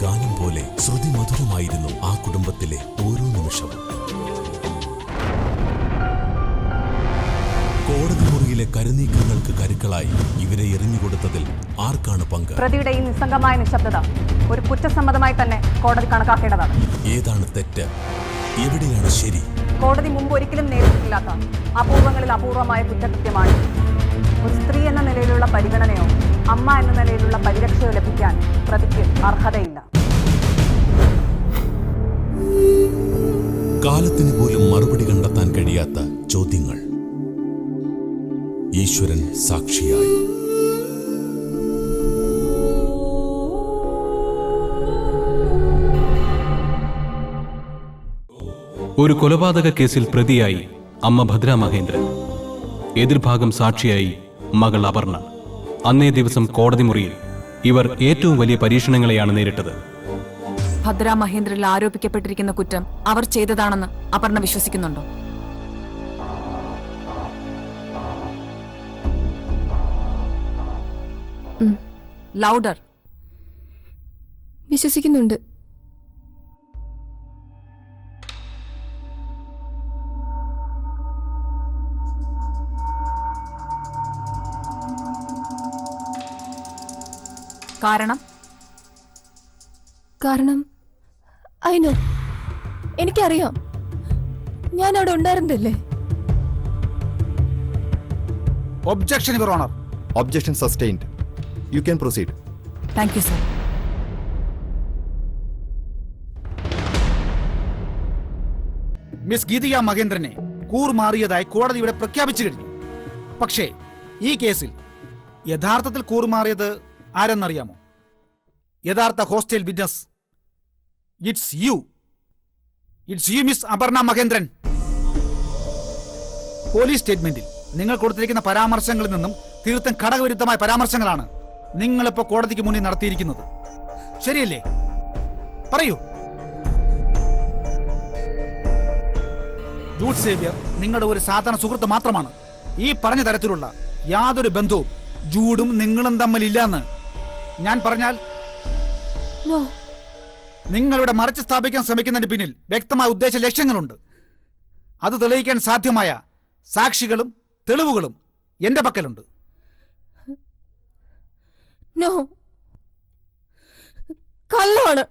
ഗാനം പോലെ ശ്രുതി മധുരമായിരുന്നു ആ കുടുംബത്തിലെ ഓരോ നിമിഷവും. കോടതി മുറിയിലെ കരുനീക്കങ്ങൾക്ക് കരുക്കളായി ഇവരെ എറിഞ്ഞുകൊടുത്തതിൽ ആർക്കാണ് പങ്ക്? പ്രതിയുടെ ഈ നിസ്സംഗമായ നിശബ്ദത ഒരു കുറ്റസമ്മതമായി തന്നെ കോടതി കണക്കാക്കേണ്ടതാണ്. ഏതാണ് തെറ്റ്, എവിടെയാണ് ശരി? കോടതി മുമ്പ് ഒരിക്കലും നേരിട്ടിട്ടില്ലാത്ത അപൂർവങ്ങളിൽ അപൂർവമായ കുറ്റകൃത്യമാണ്. ഒരു സ്ത്രീ എന്ന നിലയിലുള്ള പരിഗണനയോ അമ്മ എന്ന നിലയിലുള്ള പരിരക്ഷയോ ലഭിക്കാൻ പ്രതിക്ക് അർഹതയില്ല. കാലത്തിന് പോലും മറുപടി കണ്ടെത്താൻ കഴിയാത്ത ചോദ്യങ്ങൾ. ഈശ്വരൻ സാക്ഷിയായി. ഒരു കൊലപാതക കേസിൽ പ്രതിയായി അമ്മ ഭദ്ര മഹേന്ദ്രൻ, എതിർഭാഗം സാക്ഷിയായി മകൾ അപർണ. അന്നേ ദിവസം കോടതി മുറിയിൽ ഇവർ ഏറ്റവും വലിയ പരീക്ഷണങ്ങളെയാണ് നേരിട്ടത്. ഭദ്ര മഹേന്ദ്രനിൽ ആരോപിക്കപ്പെട്ടിരിക്കുന്ന കുറ്റം അവർ ചെയ്തതാണെന്ന് അപർണ വിശ്വസിക്കുന്നുണ്ടോ? ലൗഡർ. വിശ്വസിക്കുന്നുണ്ട്. കാരണം അയിനോ എനിക്കറിയാം, ഞാൻ അവിടെ ഉണ്ടായിരുന്നില്ലേ. Objection your honour. Objection sustained. You can proceed. Thank you sir. Miss Geethika മഹേന്ദ്രനെ കൂറുമാറിയതായി കോടതി ഇവിടെ പ്രഖ്യാപിച്ചു കഴിഞ്ഞു. പക്ഷേ ഈ കേസിൽ യഥാർത്ഥത്തിൽ കൂറുമാറിയത് ആരെന്നറിയാമോ? യഥാർത്ഥ hostile witness it's you miss Aparna Mahendran. Police സ്റ്റേറ്റ്മെന്റിൽ നിങ്ങൾ കൊടുത്തിരിക്കുന്ന പരാമർശങ്ങളിൽ നിന്നും തീർത്തും ഘടകവിരുദ്ധമായ പരാമർശങ്ങളാണ് നിങ്ങളിപ്പോ കോടതിക്ക് മുന്നിൽ നടത്തിയിരിക്കുന്നത്. ശരിയല്ലേ? പറയൂ. ജൂഡ് സേവ്യർ നിങ്ങളുടെ ഒരു സാധാരണ സുഹൃത്ത് മാത്രമാണ്. ഈ പറഞ്ഞ തരത്തിലുള്ള യാതൊരു ബന്ധവും ജൂഡും നിങ്ങളും തമ്മിലില്ലാന്ന് ഞാൻ പറഞ്ഞാൽ നിങ്ങളുടെ മറച്ചു സ്ഥാപിക്കാൻ ശ്രമിക്കുന്നതിന് പിന്നിൽ വ്യക്തമായ ഉദ്ദേശ ലക്ഷ്യങ്ങളുണ്ട്. അത് തെളിയിക്കാൻ സാധ്യമായ സാക്ഷികളും തെളിവുകളും എന്റെ പക്കലുണ്ട്. കള്ളമാണ്.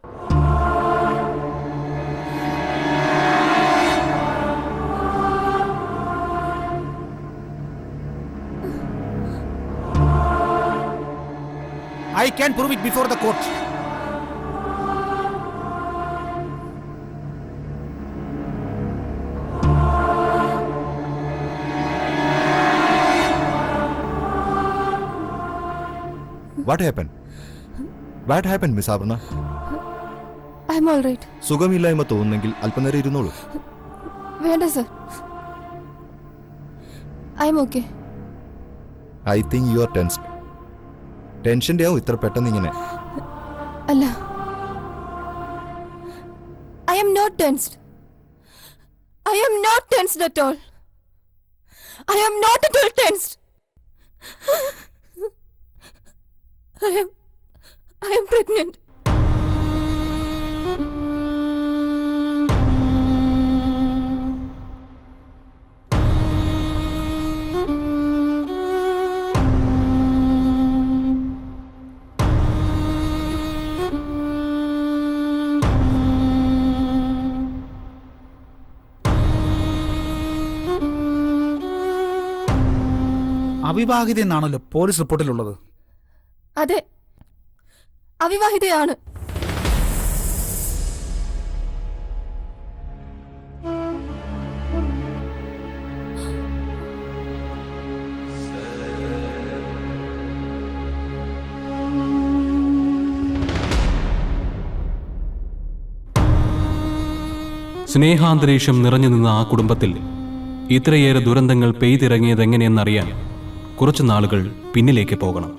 I can prove it before the court. What happened? What happened, Miss Aparna? I'm all right. സുഖമില്ലായ്മ തോന്നുന്നെങ്കിൽ അല്പനേരം ഇരുന്നോളൂ. വേണ്ട sir, I'm okay. I think you are tensed. ടെൻഷന്റെ ആവും ഇത്ര പെട്ടെന്ന് ഇങ്ങനെ. അല്ല, I am not tensed. I am not tensed at all. I am not at all tensed. I am pregnant. അവിവാഹിത എന്നാണല്ലോ police റിപ്പോർട്ടിലുള്ളത്. അതെ, അവിവാഹിതയാണ്. സ്നേഹാന്തരീക്ഷം നിറഞ്ഞു നിന്ന ആ കുടുംബത്തിൽ ഇത്രയേറെ ദുരന്തങ്ങൾ പെയ്തിറങ്ങിയതെങ്ങനെയെന്നറിയാൻ കുറച്ചു നാളുകൾ പിന്നിലേക്ക് പോകണം.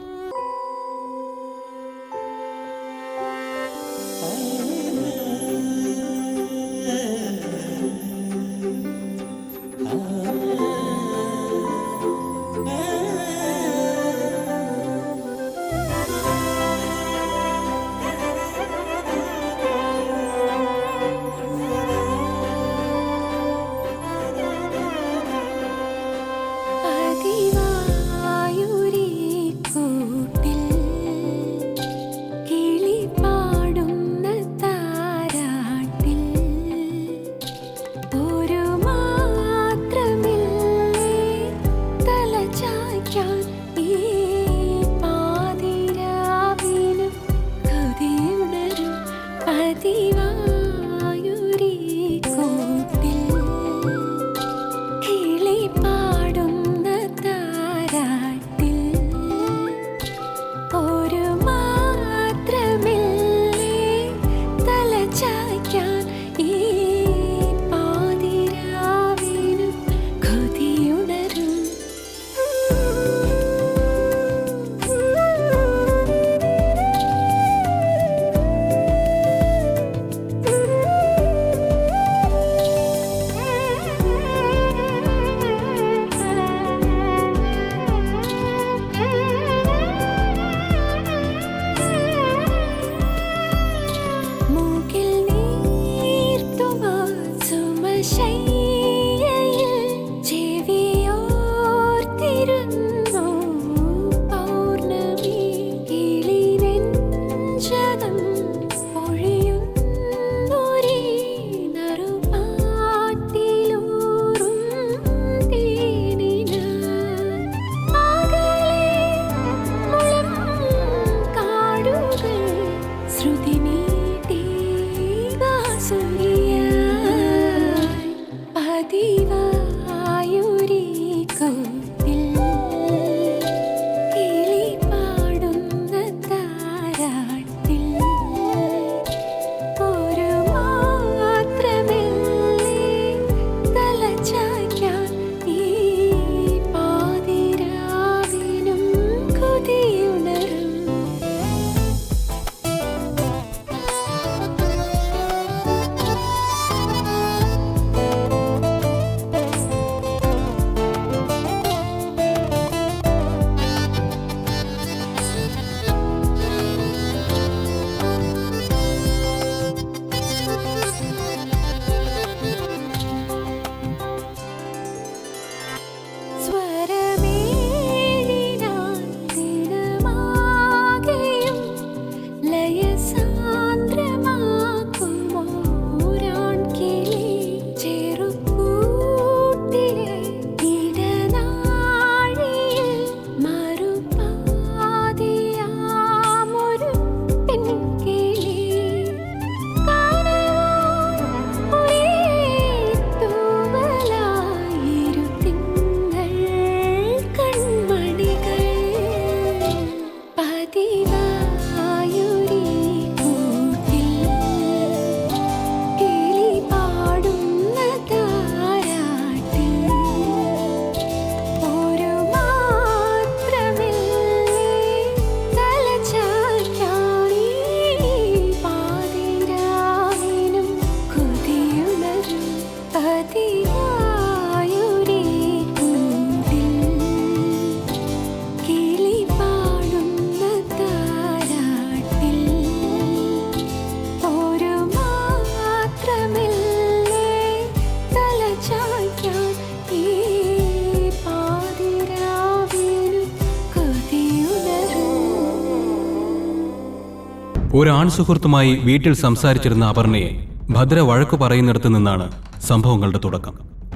ഒരു ആൺസുഹൃത്തുമായി വീട്ടിൽ സംസാരിച്ചിരുന്ന അപർണയെ ഭദ്ര വഴക്കു പറയുന്നിടത്തു നിന്നാണ് സംഭവങ്ങളുടെ തുടക്കം.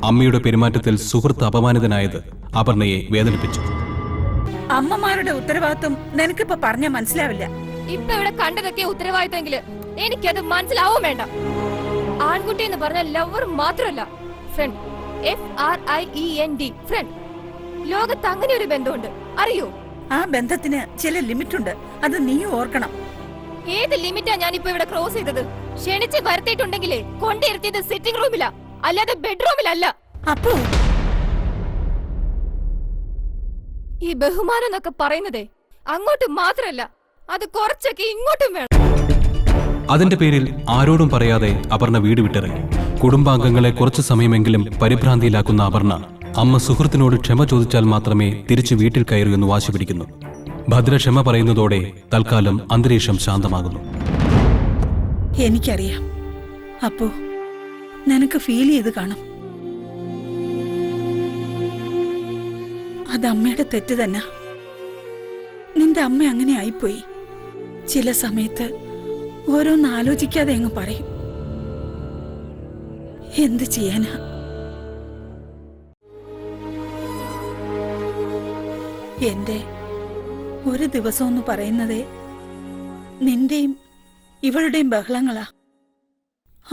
അമ്മയുടെ പെരുമാറ്റത്തിൽ സുഹൃത്ത് അപമാനിതനായത് അപർണയെ വേദനിപ്പിച്ചു. അമ്മമാരുടെ ഉത്തരവാദിത്വം നിനക്കിപ്പോ പറഞ്ഞാൽ മനസ്സിലാവില്ല. ഇപ്പൊ ഇവിടെ കണ്ടതൊക്കെ ഉത്തരവാദിത്തമെങ്കില് എനിക്കത് മനസ്സിലാവും വേണ്ട. ആൺകുട്ടി എന്ന് പറഞ്ഞ ലവർ മാത്രമല്ല, ഫ്രണ്ട്. FRIEND, front. ലോകത്ത് അങ്ങനെ ഒരു ബന്ധമുണ്ട്, അറിയോ? ആ ബന്ധത്തിന് ചില ലിമിറ്റ് ഉണ്ട്, അത് നീ ഓർക്കണം. ഏത് ലിമിറ്റാ ഞാനിപ്പോ ഇവിടെ ക്രോസ് ചെയ്തത്? ക്ഷണിച്ച് വരുത്തിയിട്ടുണ്ടെങ്കിലേ കൊണ്ടിരുത്തിയത് സിറ്റിംഗ് റൂമിലാ, അല്ലാതെ ബെഡ്റൂമിലല്ല. അപ്പോ ഈ ബഹുമാനം എന്നൊക്കെ പറയുന്നതേ അങ്ങോട്ട് മാത്രല്ല, അത് കുറച്ചൊക്കെ ഇങ്ങോട്ടും വേണം. അതിന്റെ പേരിൽ ആരോടും പറയാതെ അപർണ വീട് വിട്ടിറങ്ങി. കുടുംബാംഗങ്ങളെ കുറച്ചു സമയമെങ്കിലും പരിഭ്രാന്തിയിലാക്കുന്ന അപർണ അമ്മ സുഹൃത്തിനോട് ക്ഷമ ചോദിച്ചാൽ മാത്രമേ തിരിച്ചു വീട്ടിൽ കയറിയെന്ന് വാശി പിടിക്കുന്നു. ഭദ്ര ക്ഷമ പറയുന്നതോടെ തൽക്കാലം അന്തരീക്ഷം ശാന്തമാകുന്നു. എനിക്കറിയാം, അപ്പോ നിനക്ക് ഫീൽ ചെയ്ത് കാണും. അത് അമ്മയുടെ തെറ്റ് തന്നെ. നിന്റെ അമ്മ അങ്ങനെ ആയിപ്പോയി. ചില സമയത്ത് ഓരോന്ന് ആലോചിക്കാതെ അങ്ങ് പറയും. എന്ത് ചെയ്യാനാ? എന്റെ ഒരു ദിവസം എന്ന് പറയുന്നതേ നിന്റെയും ഇവളുടെയും ബഹളങ്ങളാ.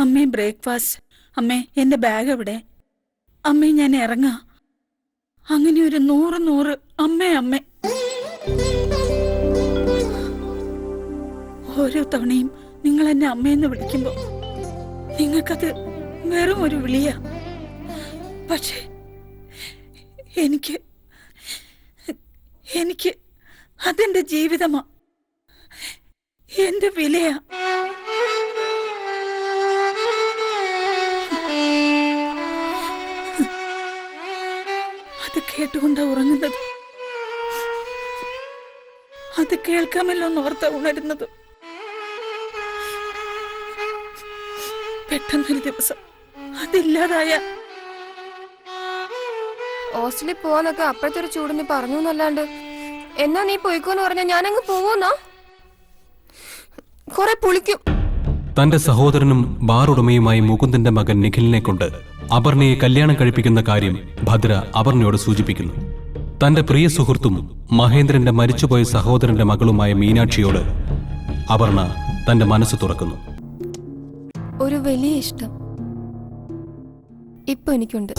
അമ്മേ ബ്രേക്ക്ഫാസ്റ്റ്, അമ്മേ എന്റെ ബാഗ് എവിടെ, അമ്മേ ഞാൻ ഇറങ്ങാ, അങ്ങനെ ഒരു 100 അമ്മേ അമ്മേ. ഓരോ തവണയും നിങ്ങൾ എന്നെ അമ്മയെന്ന് വിളിക്കുമ്പോ നിങ്ങൾക്കത് വെറും ഒരു വിളിയാ. പക്ഷെ എനിക്ക് അതെന്റെ ജീവിതമാ, എന്റെ വിലയാ. അത് കേട്ടുകൊണ്ടാ ഉറങ്ങുന്നത്, അത് കേൾക്കാമല്ലോ എന്നോർത്താ ഉണരുന്നത്. പെട്ടെന്നൊരു ദിവസം അതില്ലാതായ. ഹോസ്റ്റലിൽ പോവാന്നൊക്കെ അപ്പോഴത്തെ ഒരു ചൂടിന് പറഞ്ഞു എന്നല്ലാണ്ട്, എന്നാ നീ പോയിക്കോന്ന് പറഞ്ഞാ ഞാനങ്ങ് പോവോന്നാ? കൊറേ പുളിക്കും. തന്റെ സഹോദരനും ബാർ ഉടമയുമായി മുകുന്ദന്റെ മകൻ നിഖിലിനെ കൊണ്ട് അപർണയെ കല്യാണം കഴിപ്പിക്കുന്ന കാര്യം ഭദ്ര അപർണയോട് സൂചിപ്പിക്കുന്നു. തന്റെ പ്രിയ സുഹൃത്തും മഹേന്ദ്രന്റെ മരിച്ചുപോയ സഹോദരന്റെ മകളുമായ മീനാക്ഷിയോട് അപർണ തന്റെ മനസ്സ് തുറക്കുന്നു. ഒരു വലിയ ഇഷ്ടം ഇപ്പൊ എനിക്കുണ്ട്.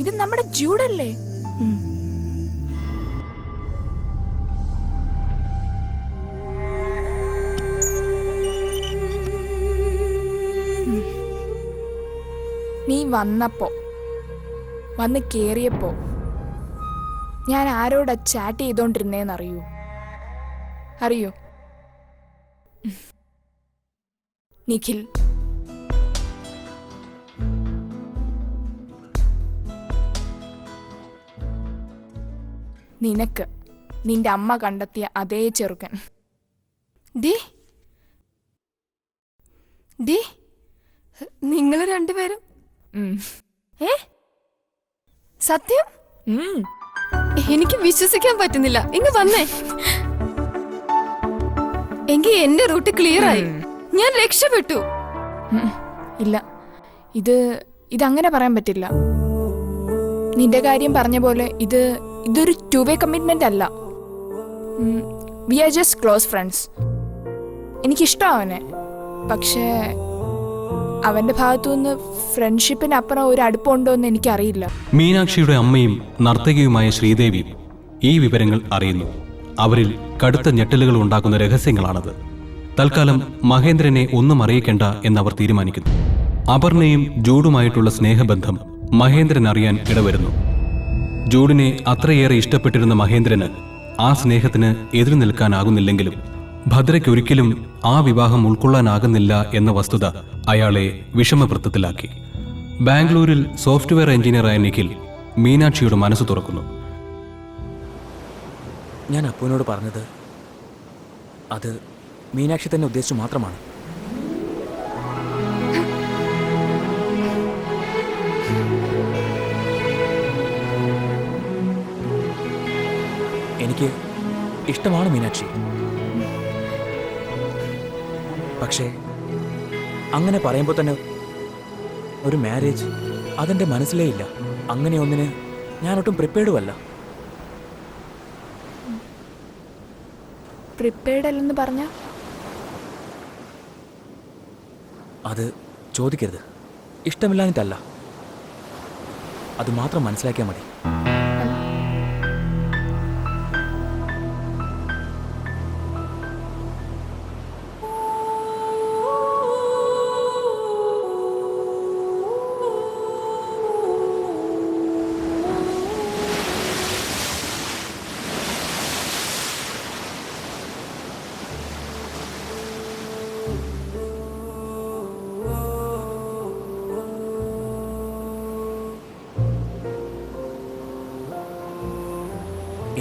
ഇത് നമ്മുടെ ജൂഡല്ലേ? നീ വന്ന് കേറിയപ്പോ ഞാൻ ആരോടാ ചാറ്റ് ചെയ്തോണ്ടിരുന്നേന്നറിയോ? നിഖിൽ. നിനക്ക് നിന്റെ അമ്മ കണ്ടെത്തിയ അതേ ചെറുക്കൻ. നിങ്ങള് രണ്ടുപേരും? സത്യം? എനിക്ക് വിശ്വസിക്കാൻ പറ്റുന്നില്ല. ഇങ്ങ് വന്നേ. എങ്കിൽ എന്റെ റൂട്ട് ക്ലിയർ ആയി, ഞാൻ രക്ഷപ്പെട്ടു. ഇല്ല, ഇതങ്ങനെ പറയാൻ പറ്റില്ല. നിന്റെ കാര്യം പറഞ്ഞ പോലെ ഇതൊരു 2-way കമ്മിറ്റ്മെന്റ് അല്ല. We are just close friends. എനിക്കിഷ്ടമാണ് അവനെ, പക്ഷേ അവന്റെ ഭാഗത്തുനിന്ന് ഫ്രണ്ട്ഷിപ്പിനപ്പുറം ഒരു അടുപ്പമുണ്ടോ എന്ന് എനിക്കറിയില്ല. മീനാക്ഷിയുടെ അമ്മയും നർത്തകിയുമായ ശ്രീദേവി ഈ വിവരങ്ങൾ അറിയുന്നു. അവരിൽ കടുത്ത ഞെട്ടലുകൾ ഉണ്ടാക്കുന്ന രഹസ്യങ്ങളാണത്. തൽക്കാലം മഹേന്ദ്രനെ ഒന്നും അറിയിക്കേണ്ട എന്നവർ തീരുമാനിക്കുന്നു. അപർണയും ജൂഡുമായിട്ടുള്ള സ്നേഹബന്ധം മഹേന്ദ്രൻ അറിയാൻ ഇടവരുന്നു. ജൂഡിനെ അത്രയേറെ ഇഷ്ടപ്പെട്ടിരുന്ന മഹേന്ദ്രന് ആ സ്നേഹത്തിന് എതിരു നിൽക്കാനാകുന്നില്ലെങ്കിലും ഭദ്രയ്ക്കൊരിക്കലും ആ വിവാഹം ഉൾക്കൊള്ളാനാകുന്നില്ല എന്ന വസ്തുത അയാളെ വിഷമവൃത്തത്തിലാക്കി. ബാംഗ്ലൂരിൽ സോഫ്റ്റ്വെയർ എഞ്ചിനീയറായ നിഖിൽ മീനാക്ഷിയുടെ മനസ്സ് തുറക്കുന്നു. ഞാൻ അപ്പുവിനോട് പറഞ്ഞത് അത് മീനാക്ഷി തന്നെ ഉദ്ദേശിച്ചു മാത്രമാണ്. എനിക്ക് ഇഷ്ടമാണ് മീനാക്ഷി. പക്ഷേ അങ്ങനെ പറയുമ്പോൾ തന്നെ ഒരു മാരേജ് അതെന്റെ മനസ്സിലേ ഇല്ല. അങ്ങനെ ഒന്നിന് ഞാനൊട്ടും പ്രിപ്പയർഡും അല്ല. പ്രിപ്പയർഡ് അല്ലെന്ന് പറഞ്ഞ അത് ചോദിക്കരുത്. ഇഷ്ടമില്ലാഞ്ഞിട്ടല്ല, അത് മാത്രം മനസ്സിലാക്കിയാൽ മതി.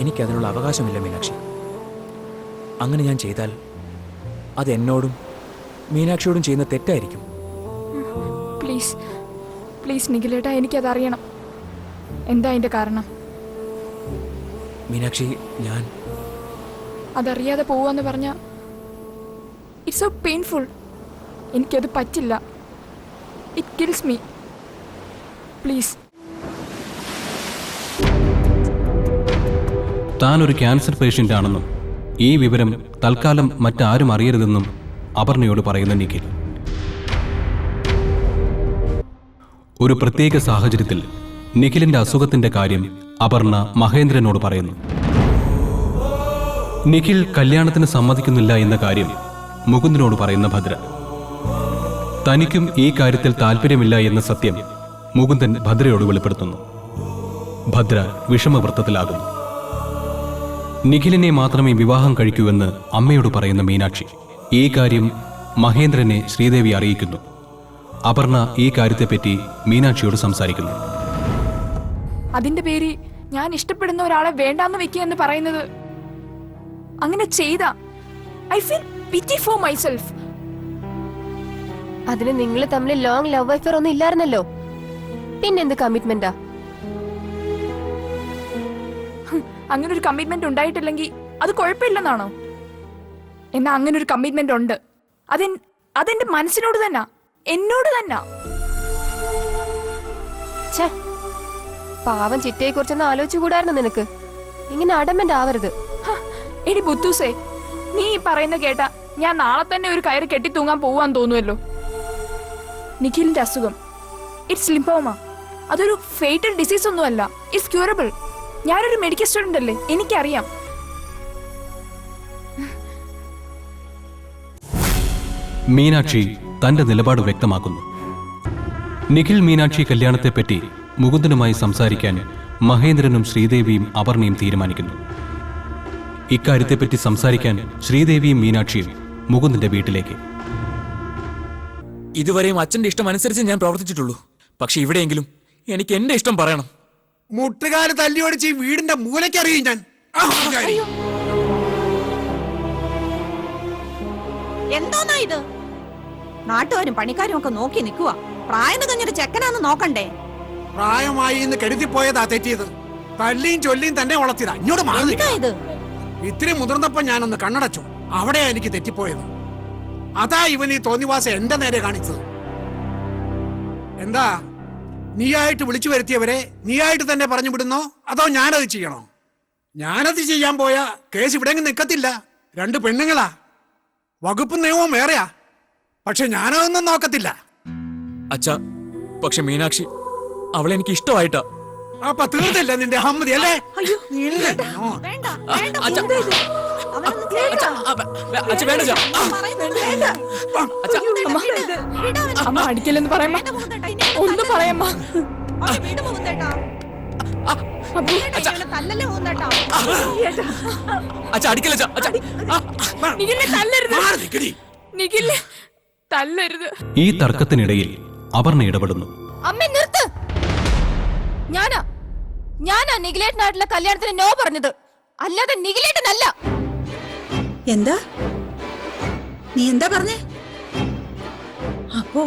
എനിക്കതിനുള്ള അവകാശമില്ല മീനാക്ഷി. അങ്ങനെ ഞാൻ ചെയ്താൽ അത് എന്നോടും മീനാക്ഷിയോടും ചെയ്യുന്ന തെറ്റായിരിക്കും. Please please നിഖിലേട്ടാ, എനിക്കതറിയണം. എന്താ അതിന്റെ കാരണം? മീനാക്ഷി, ഞാൻ അതറിയാതെ പോവാന്ന് പറഞ്ഞ ഇറ്റ്സ് സോ പെയിൻഫുൾ. എനിക്കത് പറ്റില്ല. It kills me. പ്ലീസ്. താൻ ഒരു ക്യാൻസർ പേഷ്യൻ്റ് ആണെന്നും ഈ വിവരം തൽക്കാലം മറ്റാരും അറിയരുതെന്നും അപർണയോട് പറയുന്ന നിഖിൽ ഒരു പ്രത്യേക സാഹചര്യത്തിൽ നിഖിലിന്റെ അസുഖത്തിന്റെ കാര്യം അപർണ മഹേന്ദ്രനോട് പറയുന്നു. നിഖിൽ കല്യാണത്തിന് സമ്മതിക്കുന്നില്ല എന്ന കാര്യം മുകുന്ദനോട് പറയുന്ന ഭദ്ര. തനിക്കും ഈ കാര്യത്തിൽ താല്പര്യമില്ല എന്ന സത്യം മുകുന്ദൻ ഭദ്രയോട് വെളിപ്പെടുത്തുന്നു. ഭദ്ര വിഷമവൃത്തത്തിലാകുന്നു. നിഖിലിനെ മാത്രമേ വിവാഹം കഴിക്കൂവെന്ന് അമ്മയോട് പറയുന്ന മീനാക്ഷി ഈ കാര്യം മഹേന്ദ്രനെ ശ്രീദേവി അറിയിക്കുന്നു. അപർണ ഈ കാര്യത്തെപ്പറ്റി മീനാക്ഷിയോട് സംസാരിക്കുന്നു. അതിന്റെ പേര് ഞാൻ ഇഷ്ടപ്പെടുന്ന ഒരാളെ വേണ്ടാന്ന് വെക്കുക എന്ന് പറയുന്നത്, അങ്ങനെ ചെയ്ത ഐ ഫീൽ പിറ്റി ഫോർ മൈസെൽഫ്. അതിന് നിങ്ങൾ തമ്മിൽ ലോങ് ലവ് അഫെയർ ഒന്നും ഇല്ലായിരുന്നല്ലോ, പിന്നെന്ത് കമ്മിറ്റ്മെന്റാ? അങ്ങനെ ഒരു കമ്മിറ്റ്മെന്റ് ഉണ്ടായിട്ടില്ലെങ്കിൽ അത് കുഴപ്പമില്ലെന്നാണോ? എന്നാ അങ്ങനെ ഒരു കമ്മിറ്റ്മെന്റ് ഉണ്ട്. അതെന്റെ മനസ്സിനോട് തന്നെ, എന്നോട് തന്നെ. പാവം ചിറ്റയെ കുറിച്ചൊന്നും ആലോചിച്ചുകൂടായിരുന്നു നിനക്ക്. ഇങ്ങനെ അഡമന്റ് ആവരുത്. എടി ബുദ്ധൂസേ, നീ ഈ പറയുന്ന കേട്ടാ ഞാൻ നാളെ തന്നെ ഒരു കയറ് കെട്ടി തൂങ്ങാൻ പോവാൻ തോന്നുമല്ലോ. നിഖിലിന്റെ അസുഖം ഇറ്റ്സ് ലിംഫോമ. അതൊരു ഫേറ്റൽ ഡിസീസ് ഒന്നുമല്ല, ഇറ്റ്സ് ക്യൂറബിൾ. ഞാനൊരു മെഡിക്കൽ സ്റ്റുഡന്റ് അല്ലേ, എനിക്കറിയാം. മീനാക്ഷി തന്റെ നിലപാട് വ്യക്തമാക്കുന്നു. നിഖിൽ മീനാക്ഷി കല്യാണത്തെപ്പറ്റി മുകുന്ദനുമായി സംസാരിക്കാൻ മഹേന്ദ്രനും ശ്രീദേവിയും അപർണയും തീരുമാനിക്കുന്നു. ഇക്കാര്യത്തെപ്പറ്റി സംസാരിക്കാൻ ശ്രീദേവിയും മീനാക്ഷിയും മുകുന്ദന്റെ വീട്ടിലേക്ക്. ഇതുവരെയും അച്ഛന്റെ ഇഷ്ടം അനുസരിച്ച് ഞാൻ പ്രവർത്തിച്ചിട്ടുള്ളൂ. പക്ഷെ ഇവിടെയെങ്കിലും എനിക്ക് എന്റെ ഇഷ്ടം പറയണം. മുട്ടുകാല് തല്ലി ഓടിച്ച് ഈ വീടിന്റെ മൂലയ്ക്ക് അറിയും ഞാൻ. എന്തോന്നാ ഇത്? നാട്ടുകാരും പണിക്കാരും ഒക്കെ നോക്കി നിൽക്കുക. പ്രായം കഴിഞ്ഞൊരു ചെക്കനാന്ന് നോക്കണ്ടേ? പ്രായമായി എന്ന് കരുതിപ്പോയതാ തെറ്റിയത്. തല്ലിയും ചൊല്ലിയും തന്നെ വളർത്തിയതാ. ഇങ്ങോട്ട് മാറി. ഇത്തിരി മുതിർന്നപ്പോ ഞാനൊന്ന് കണ്ണടച്ചു. അവിടെയാ എനിക്ക് തെറ്റിപ്പോയത്. അതാ ഇവൻ ഈ തോന്നിവാസം എന്റെ നേരെ കാണിച്ചത്. എന്താ, നീയായിട്ട് വിളിച്ചു വരുത്തിയവരെ നീയായിട്ട് തന്നെ പറഞ്ഞു വിടുന്നോ, അതോ ഞാനത് ചെയ്യണോ? ഞാനത് ചെയ്യാൻ പോയാ കേസ് ഇവിടെ നിൽക്കത്തില്ല. 2 പെണ്ണുങ്ങളാ, വകുപ്പും നിയമവും വേറെയാ. പക്ഷെ ഞാനതൊന്നും നോക്കത്തില്ല. അച്ഛാ, പക്ഷെ മീനാക്ഷി അവളെനിക്ക് ഇഷ്ടമായിട്ടാ. അപ്പൊ തീർന്നില്ല നിന്റെ അഹമ്മതി അല്ലേ? അമ്മ അടിക്കലെന്ന് പറയാ, ഒന്നും പറയാമ്മ. തല്ലരുത്. ഈ തർക്കത്തിനിടയിൽ അപർണ ഇടപെടുന്നു. അമ്മ നിർത്ത്. ഞാനാ നിഖിലേട്ടനായിട്ടുള്ള കല്യാണത്തിന് നോ പറഞ്ഞത്, അല്ലാതെ നിഖിലേട്ടനല്ല. എന്താ നീ എന്താ പറഞ്ഞേ? അപ്പോ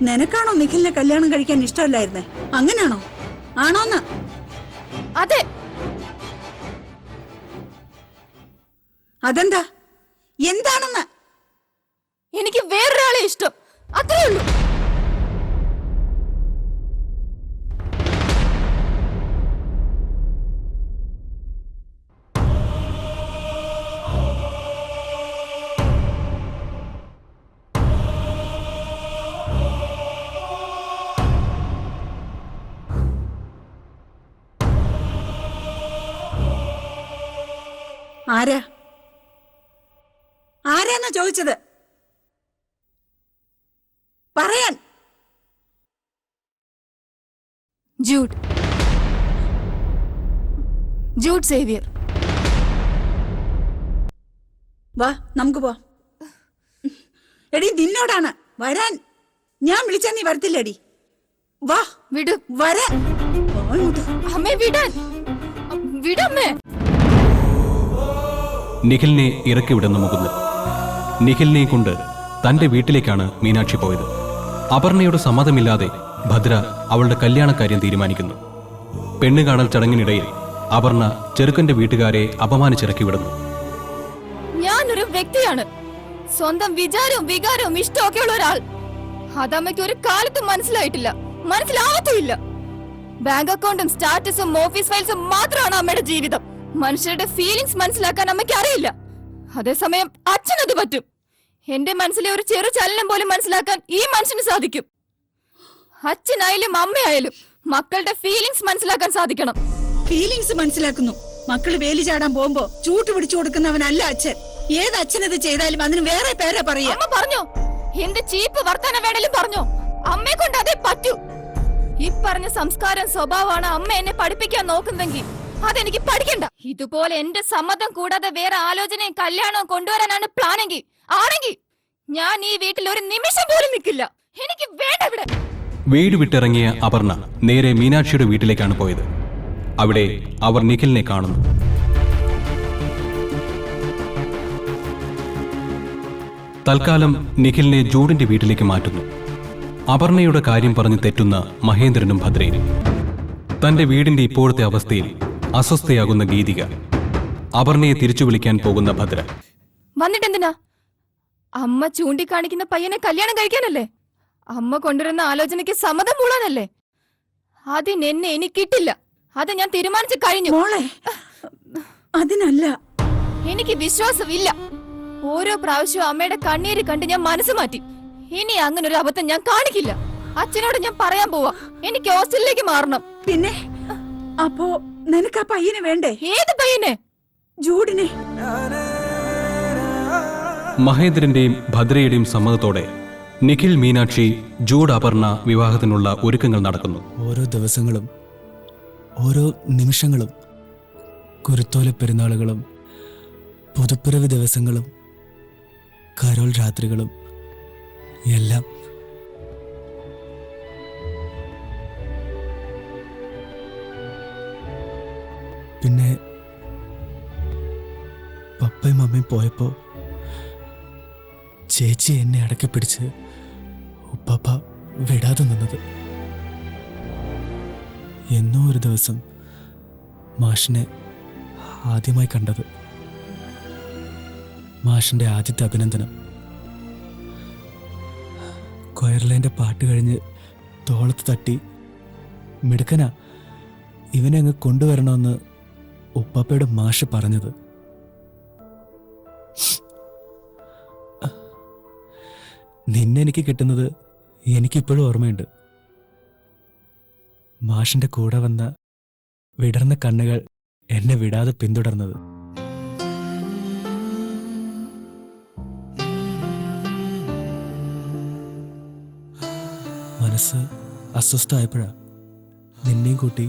നിനക്കാണോ നിഖിലിനെ കല്യാണം കഴിക്കാൻ ഇഷ്ടമല്ലായിരുന്നേ? അങ്ങനെയാണോ? ആണോന്ന്? അതെ. അതെന്താ? എന്താണെന്ന്? എനിക്ക് വേറൊരാളെ ഇഷ്ടം, അത്രേ ഉള്ളൂ. ആരാ? ആരാന്നാ ചോദിച്ചത്? പറയാൻ. Jude Xavier. വാ, നമുക്ക് പോ. എടി, നിന്നോടാണ് വരാൻ. ഞാൻ വിളിച്ചാ നീ വരത്തില്ലടി. വാ, വിട്. വരാൻ. അമ്മേ, വിടാൻ. വിടമ്മേ. നിഖിലിനെ ഇറക്കി വിടുന്ന മുകുന്ദൻ. നിഖിലിനെ കൊണ്ട് തന്റെ വീട്ടിലേക്കാണ് മീനാക്ഷി പോയത്. അപർണയുടെ സമ്മതമില്ലാതെ ഭദ്ര അവളുടെ കല്യാണക്കാര്യം തീരുമാനിക്കുന്നു. പെണ്ണ് കാണൽ ചടങ്ങിനിടയിൽ അപർണ ചെറുക്കന്റെ വീട്ടുകാരെ അപമാനിച്ചിറക്കി വിടുന്നു. ഞാനൊരു വ്യക്തിയാണ്, സ്വന്തം വിചാരവും വികാരവും ഇഷ്ടമൊക്കെ ഉള്ള ഒരാൾ. അതമ്മയ്ക്ക് ഒരു കാലത്തും മനസ്സിലായിട്ടില്ല, മനസ്സിലാവത്തുമില്ല. ബാങ്ക് അക്കൗണ്ടും സ്റ്റാറ്റസും ഓഫീസ് ഫയൽസും മാത്രമാണ് അമ്മയുടെ ജീവിതം. മനുഷ്യരുടെ ഫീലിംഗ്സ് മനസ്സിലാക്കാൻ അമ്മയ്ക്ക് അറിയില്ല. അതേസമയം അച്ഛനത് പറ്റും. എന്റെ മനസ്സിലെ ഒരു ചെറു ചലനം പോലും മനസ്സിലാക്കാൻ ഈ മനുഷ്യന് സാധിക്കും. അച്ഛനായാലും അമ്മയായാലും മക്കളുടെ ഫീലിംഗ്സ് മനസ്സിലാക്കാൻ സാധിക്കണം. ഫീലിംഗ്സ് മനസ്സിലാക്കുന്നു. മക്കള് വേലി ചാടാൻ പോകുമ്പോ ചൂട്ട് പിടിച്ചു കൊടുക്കുന്നവനല്ല അച്ഛൻ. ഏത് അച്ഛനത് ചെയ്താലും അതിന് വേറെ പേരാ പറയാ. അമ്മ പറഞ്ഞോ, എന്ത് ചീപ്പ് വർത്താനം വേണേലും പറഞ്ഞോ, അമ്മയെ കൊണ്ട് അതേ പറ്റൂ. ഈ പറഞ്ഞ സംസ്കാരം സ്വഭാവമാണ് അമ്മ എന്നെ പഠിപ്പിക്കാൻ നോക്കുന്നെങ്കിൽ അതെനിക്ക് പഠിക്കണ്ട. ഇതുപോലെ എന്റെ സമ്മതം കൂടാതെ വേറെ ആലോചനയും കല്യാണവും കൊണ്ടുവരാനാണ് പ്ലാനെങ്കിൽ ആണെങ്കിൽ ഞാൻ ഈ വീട്ടിൽ ഒരു നിമിഷം പോലും നിൽക്കില്ല. എനിക്ക് വേണ്ട ഇവിടെ. വീട് വിട്ടിറങ്ങിയ അപർണ നേരെ മീനാക്ഷിയുടെ വീട്ടിലേക്കാണ് പോയത്. അവിടെ അവർ നിഖിലിനെ കാണുന്നു. തൽക്കാലം നിഖിലിനെ ജൂഡിന്റെ വീട്ടിലേക്ക് മാറ്റുന്നു. അപർണയുടെ കാര്യം പറഞ്ഞ് തെറ്റുന്ന മഹേന്ദ്രനും ഭദ്രയും. തന്റെ വീടിന്റെ ഇപ്പോഴത്തെ അവസ്ഥയിൽ അസ്വസ്ഥയാകുന്ന ഗീതിക. അപർണയെ തിരിച്ചു വിളിക്കാൻ പോകുന്ന ഭദ്ര. വന്നിട്ടെന്തിനാ? അമ്മ ചൂണ്ടിക്കാണിക്കുന്ന പയ്യനെ കല്യാണം കഴിക്കാനല്ലേ? അമ്മ കൊണ്ടുവരുന്ന ആലോചനയ്ക്ക് സമ്മതം മൂളാനല്ലേ? അതിനെന്നെ എനിക്കിട്ടില്ല. അത് ഞാൻ തീരുമാനിച്ചു കഴിഞ്ഞു. മോളെ, അതിനല്ല. എനിക്ക് വിശ്വാസമില്ല. ഓരോ പ്രാവശ്യവും അമ്മയുടെ കണ്ണീര് കണ്ട് ഞാൻ മനസ്സ് മാറ്റി. ഇനി അങ്ങനെ ഒരു അബദ്ധം ഞാൻ കാണിക്കില്ല. അച്ഛനോട് ഞാൻ പറയാൻ പോവാ, എനിക്ക് ഹോസ്റ്റലിലേക്ക് മാറണം. പിന്നെ അപ്പോ നിനക്ക് ആ പയ്യനെ വേണ്ടേ? ഏത് പയ്യനെ? ജൂഡിനെ. മഹേന്ദ്രന്റെയും ഭദ്രയുടെയും സമ്മതത്തോടെ നിഖിൽ, മീനാക്ഷി, ജൂഡ്, അപർണ വിവാഹത്തിനുള്ള ഒരുക്കങ്ങൾ നടക്കുന്നു. ഓരോ ദിവസങ്ങളും ഓരോ നിമിഷങ്ങളും, കുരുത്തോല പെരുന്നാളുകളും പുതുപ്പിറവി ദിവസങ്ങളും കരോൾ രാത്രികളും എല്ലാം. പിന്നെ പപ്പയും അമ്മയും പോയപ്പോ ചേച്ചി എന്നെ അടക്കി പിടിച്ച് ഉപ്പാപ്പ വിടാതെ നിന്നത്. എന്നോ ഒരു ദിവസം മാഷിനെ ആദ്യമായി കണ്ടത്. മാഷിന്റെ ആദ്യത്തെ അഭിനന്ദനം. കൊയർലൈൻ്റെ പാട്ട് കഴിഞ്ഞ് തോളത്ത് തട്ടി, മിടുക്കനാ, ഇവനെ അങ്ങ് കൊണ്ടുവരണമെന്ന് ഉപ്പാപ്പയുടെ മാഷ് പറഞ്ഞത്. നിന്നെ എനിക്ക് കിട്ടുന്നത് എനിക്കിപ്പോഴും ഓർമ്മയുണ്ട്. മാഷിന്റെ കൂടെ വന്ന വിടർന്ന കണ്ണുകൾ എന്നെ വിടാതെ പിന്തുടർന്നത്. മനസ്സ് അസ്വസ്ഥമായപ്പോഴാ നിന്നെയും കൂട്ടി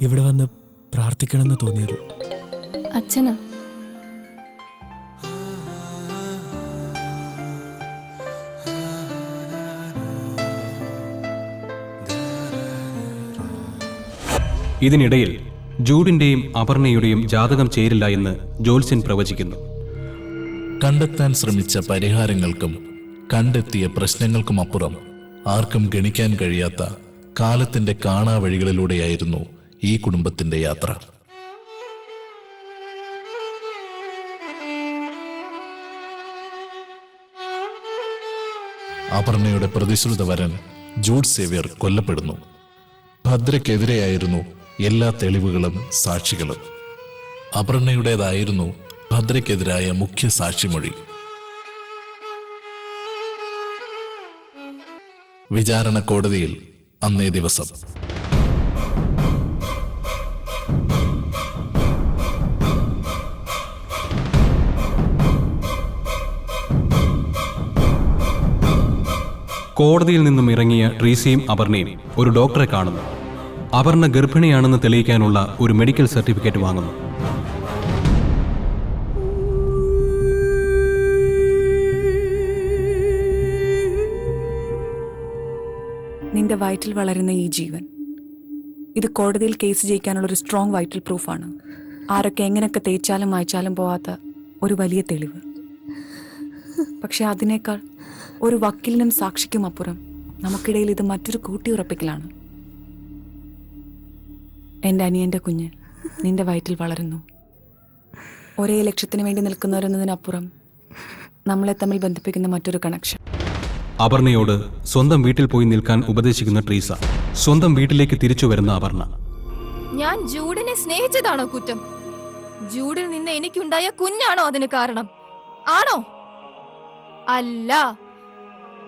ഇവിടെ വന്ന് പ്രാർത്ഥിക്കണമെന്ന് തോന്നിയത്. അച്ഛനാ? ഇതിനിടയിൽ ജൂഡിന്റെയും അപർണയുടെയും ജാതകം ചേരില്ല എന്ന് ജ്യോത്സ്യൻ പ്രവചിക്കുന്നു. കണ്ടെത്താൻ ശ്രമിച്ച പരിഹാരങ്ങൾക്കും കണ്ടെത്തിയ പ്രശ്നങ്ങൾക്കുമപ്പുറം ആർക്കും ഗണിക്കാൻ കഴിയാത്ത കാലത്തിന്റെ കാണാവഴികളിലൂടെയായിരുന്നു ഈ കുടുംബത്തിന്റെ യാത്ര. അപർണയുടെ പ്രതിശ്രുത വരൻ ജൂഡ് സേവ്യർ കൊല്ലപ്പെടുന്നു. ഭദ്രയ്ക്കെതിരെയായിരുന്നു എല്ലാ തെളിവുകളും സാക്ഷികളും. അപർണയുടേതായിരുന്നു ഭദ്രയ്ക്കെതിരായ മുഖ്യ സാക്ഷിമൊഴി. വിചാരണ കോടതിയിൽ അന്നേ ദിവസം കോടതിയിൽ നിന്നും ഇറങ്ങിയ ട്രീസിയും അപർണയും ഒരു ഡോക്ടറെ കാണുന്നു. അപർണ ഗർഭിണിയാണെന്ന് തെളിയിക്കാനുള്ള ഒരു മെഡിക്കൽ സർട്ടിഫിക്കറ്റ് വാങ്ങുന്നു. നിന്റെ വയറ്റിൽ വളരുന്ന ഈ ജീവൻ, ഇത് കോടതിയിൽ കേസ് ജയിക്കാനുള്ള ഒരു സ്ട്രോങ് വൈറ്റൽ പ്രൂഫാണ്. ആരൊക്കെ എങ്ങനെയൊക്കെ തേച്ചാലും മായ്ച്ചാലും പോവാത്ത ഒരു വലിയ തെളിവ്. പക്ഷെ അതിനേക്കാൾ ഒരു വക്കീലിനും സാക്ഷിക്കും അപ്പുറം നമുക്കിടയിൽ ഇത് മറ്റൊരു കൂട്ടിയുറപ്പിക്കലാണ്. എൻ്റെ അനിയൻ്റെ കുഞ്ഞ് നിന്റെ വയറ്റിൽ വളരുന്നു. ഒരേ ലക്ഷ്യത്തിന് വേണ്ടി നിൽക്കുന്നവരെന്നതിനപ്പുറം നമ്മളെ തമ്മിൽ ബന്ധിപ്പിക്കുന്ന മറ്റൊരു കണക്ഷൻ. അപർണയോട് സ്വന്തം വീട്ടിൽ പോയി നിൽക്കാൻ ഉപദേശിക്കുന്ന ട്രീസ. സ്വന്തം വീട്ടിലേക്ക് തിരിച്ചു വരുന്ന അപർണ. ഞാൻ ജൂഡിനെ സ്നേഹിച്ചതാണോ കുറ്റം? ജൂഡിൽ നിന്ന് എനിക്കുണ്ടായ കുഞ്ഞാണോ അതിന് കാരണം? ആണോ? അല്ല,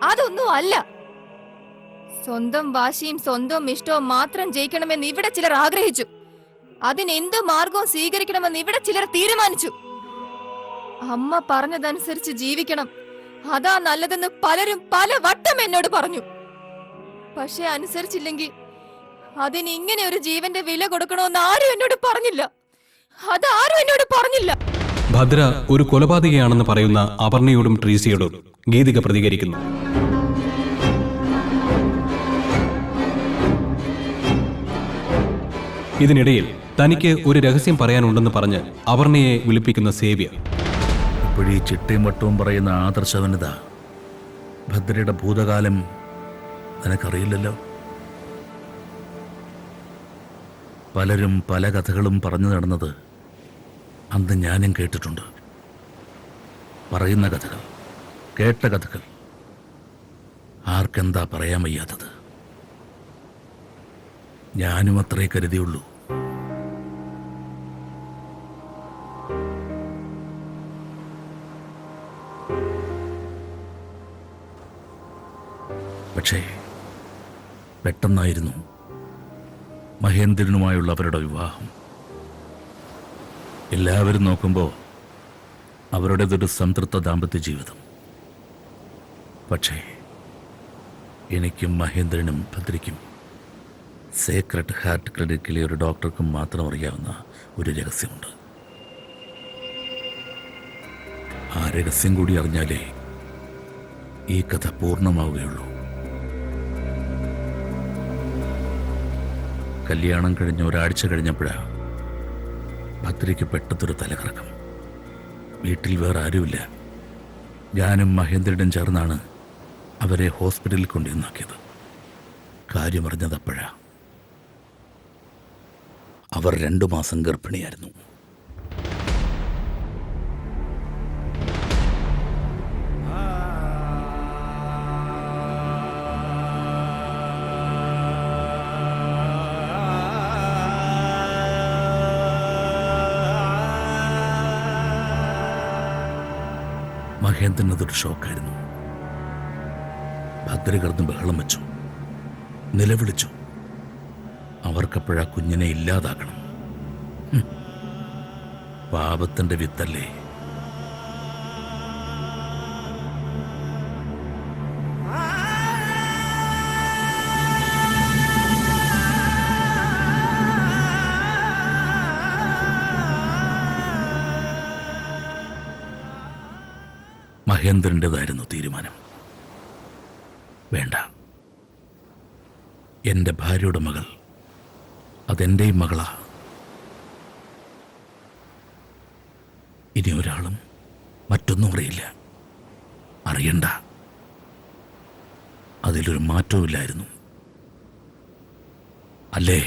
അതൊന്നും അല്ല. സ്വന്തം വാശിയും സ്വന്തം ഇഷ്ടവും മാത്രം ജയിക്കണമെന്ന് ഇവിടെ ചിലർ ആഗ്രഹിച്ചു. അതിനെന്ത് മാർഗവും സ്വീകരിക്കണമെന്ന് ഇവിടെ ചിലർ തീരുമാനിച്ചു. അമ്മ പറഞ്ഞതനുസരിച്ച് ജീവിക്കണം, അതാ നല്ലതെന്ന് പലരും പല വട്ടം എന്നോട് പറഞ്ഞു. പക്ഷെ അനുസരിച്ചില്ലെങ്കിൽ അതിന് ഇങ്ങനെ ഒരു ജീവന്റെ വില കൊടുക്കണമെന്ന് ആരും എന്നോട് പറഞ്ഞില്ല. അതാരും എന്നോട് പറഞ്ഞില്ല. ഭദ്ര ഒരു കൊലപാതകയാണെന്ന് പറയുന്ന അപർണയോടും ട്രീസിയോടും ഗീതിക പ്രതികരിക്കുന്നു. ഇതിനിടയിൽ തനിക്ക് ഒരു രഹസ്യം പറയാനുണ്ടെന്ന് പറഞ്ഞ് അപർണയെ വിളിപ്പിക്കുന്ന സേവ്യർ. ഇപ്പോഴീ ചിട്ടയും വട്ടവും പറയുന്ന ആദർശവനിത ഭദ്രയുടെ ഭൂതകാലം നിനക്കറിയില്ലല്ലോ. പലരും പല കഥകളും പറഞ്ഞു നടന്നത് അന്ന് ഞാനും കേട്ടിട്ടുണ്ട്. പറയുന്ന കഥകൾ, കേട്ട കഥകൾ, ആർക്കെന്താ പറയാൻ വയ്യാത്തത്? ഞാനും അത്രേ കരുതിയുള്ളൂ. പക്ഷേ പെട്ടെന്നായിരുന്നു മഹേന്ദ്രനുമായുള്ള അവരുടെ വിവാഹം. എല്ലാവരും നോക്കുമ്പോൾ അവരുടേതൊരു സംതൃപ്ത ദാമ്പത്യ ജീവിതം. പക്ഷേ എനിക്കും മഹേന്ദ്രനും ഭദ്രയ്ക്കും സേക്രഡ് ഹാർട്ട് ക്ലിനിക്കിലെ ഒരു ഡോക്ടർക്കും മാത്രം അറിയാവുന്ന ഒരു രഹസ്യമുണ്ട്. ആ രഹസ്യം കൂടി അറിഞ്ഞാലേ ഈ കഥ പൂർണ്ണമാവുകയുള്ളൂ. കല്യാണം കഴിഞ്ഞ് ഒരാഴ്ച കഴിഞ്ഞപ്പോഴാണ് ഭദ്രയ്ക്ക് പെട്ടെന്നൊരു തലകറക്കം. വീട്ടിൽ വേറെ ആരുമില്ല. ഞാനും മഹേന്ദ്രനും ചേർന്നാണ് അവരെ ഹോസ്പിറ്റലിൽ കൊണ്ടുവന്നാക്കിയത്. കാര്യമറിഞ്ഞതപ്പോഴാ. അവർ 2 മാസം ഗർഭിണിയായിരുന്നു. മഹേന്ദ്രൻ അതൊരു ഷോക്കായിരുന്നു. ഭദ്ര കിടന്ന് ബഹളം വെച്ചു, നിലവിളിച്ചു. അവർക്കപ്പോഴാ കുഞ്ഞിനെ ഇല്ലാതാക്കണം. പാപത്തിന്റെ വിത്തല്ലേ. മഹേന്ദ്രൻ്റെതായിരുന്നു തീരുമാനം. വേണ്ട, എൻ്റെ ഭാര്യയുടെ മകൾ, അതെൻ്റെയും മകളാ. ഇനി ഒരാളും മറ്റൊന്നും അറിയില്ല. അറിയണ്ട. അതിലൊരു മാറ്റവുമില്ലായിരുന്നു, അല്ലേ?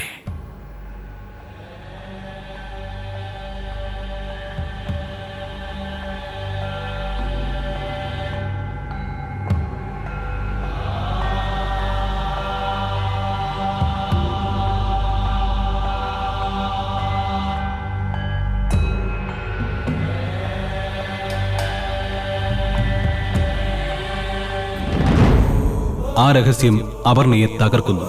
ആ രഹസ്യം അപർണയെ തകർക്കുന്നു.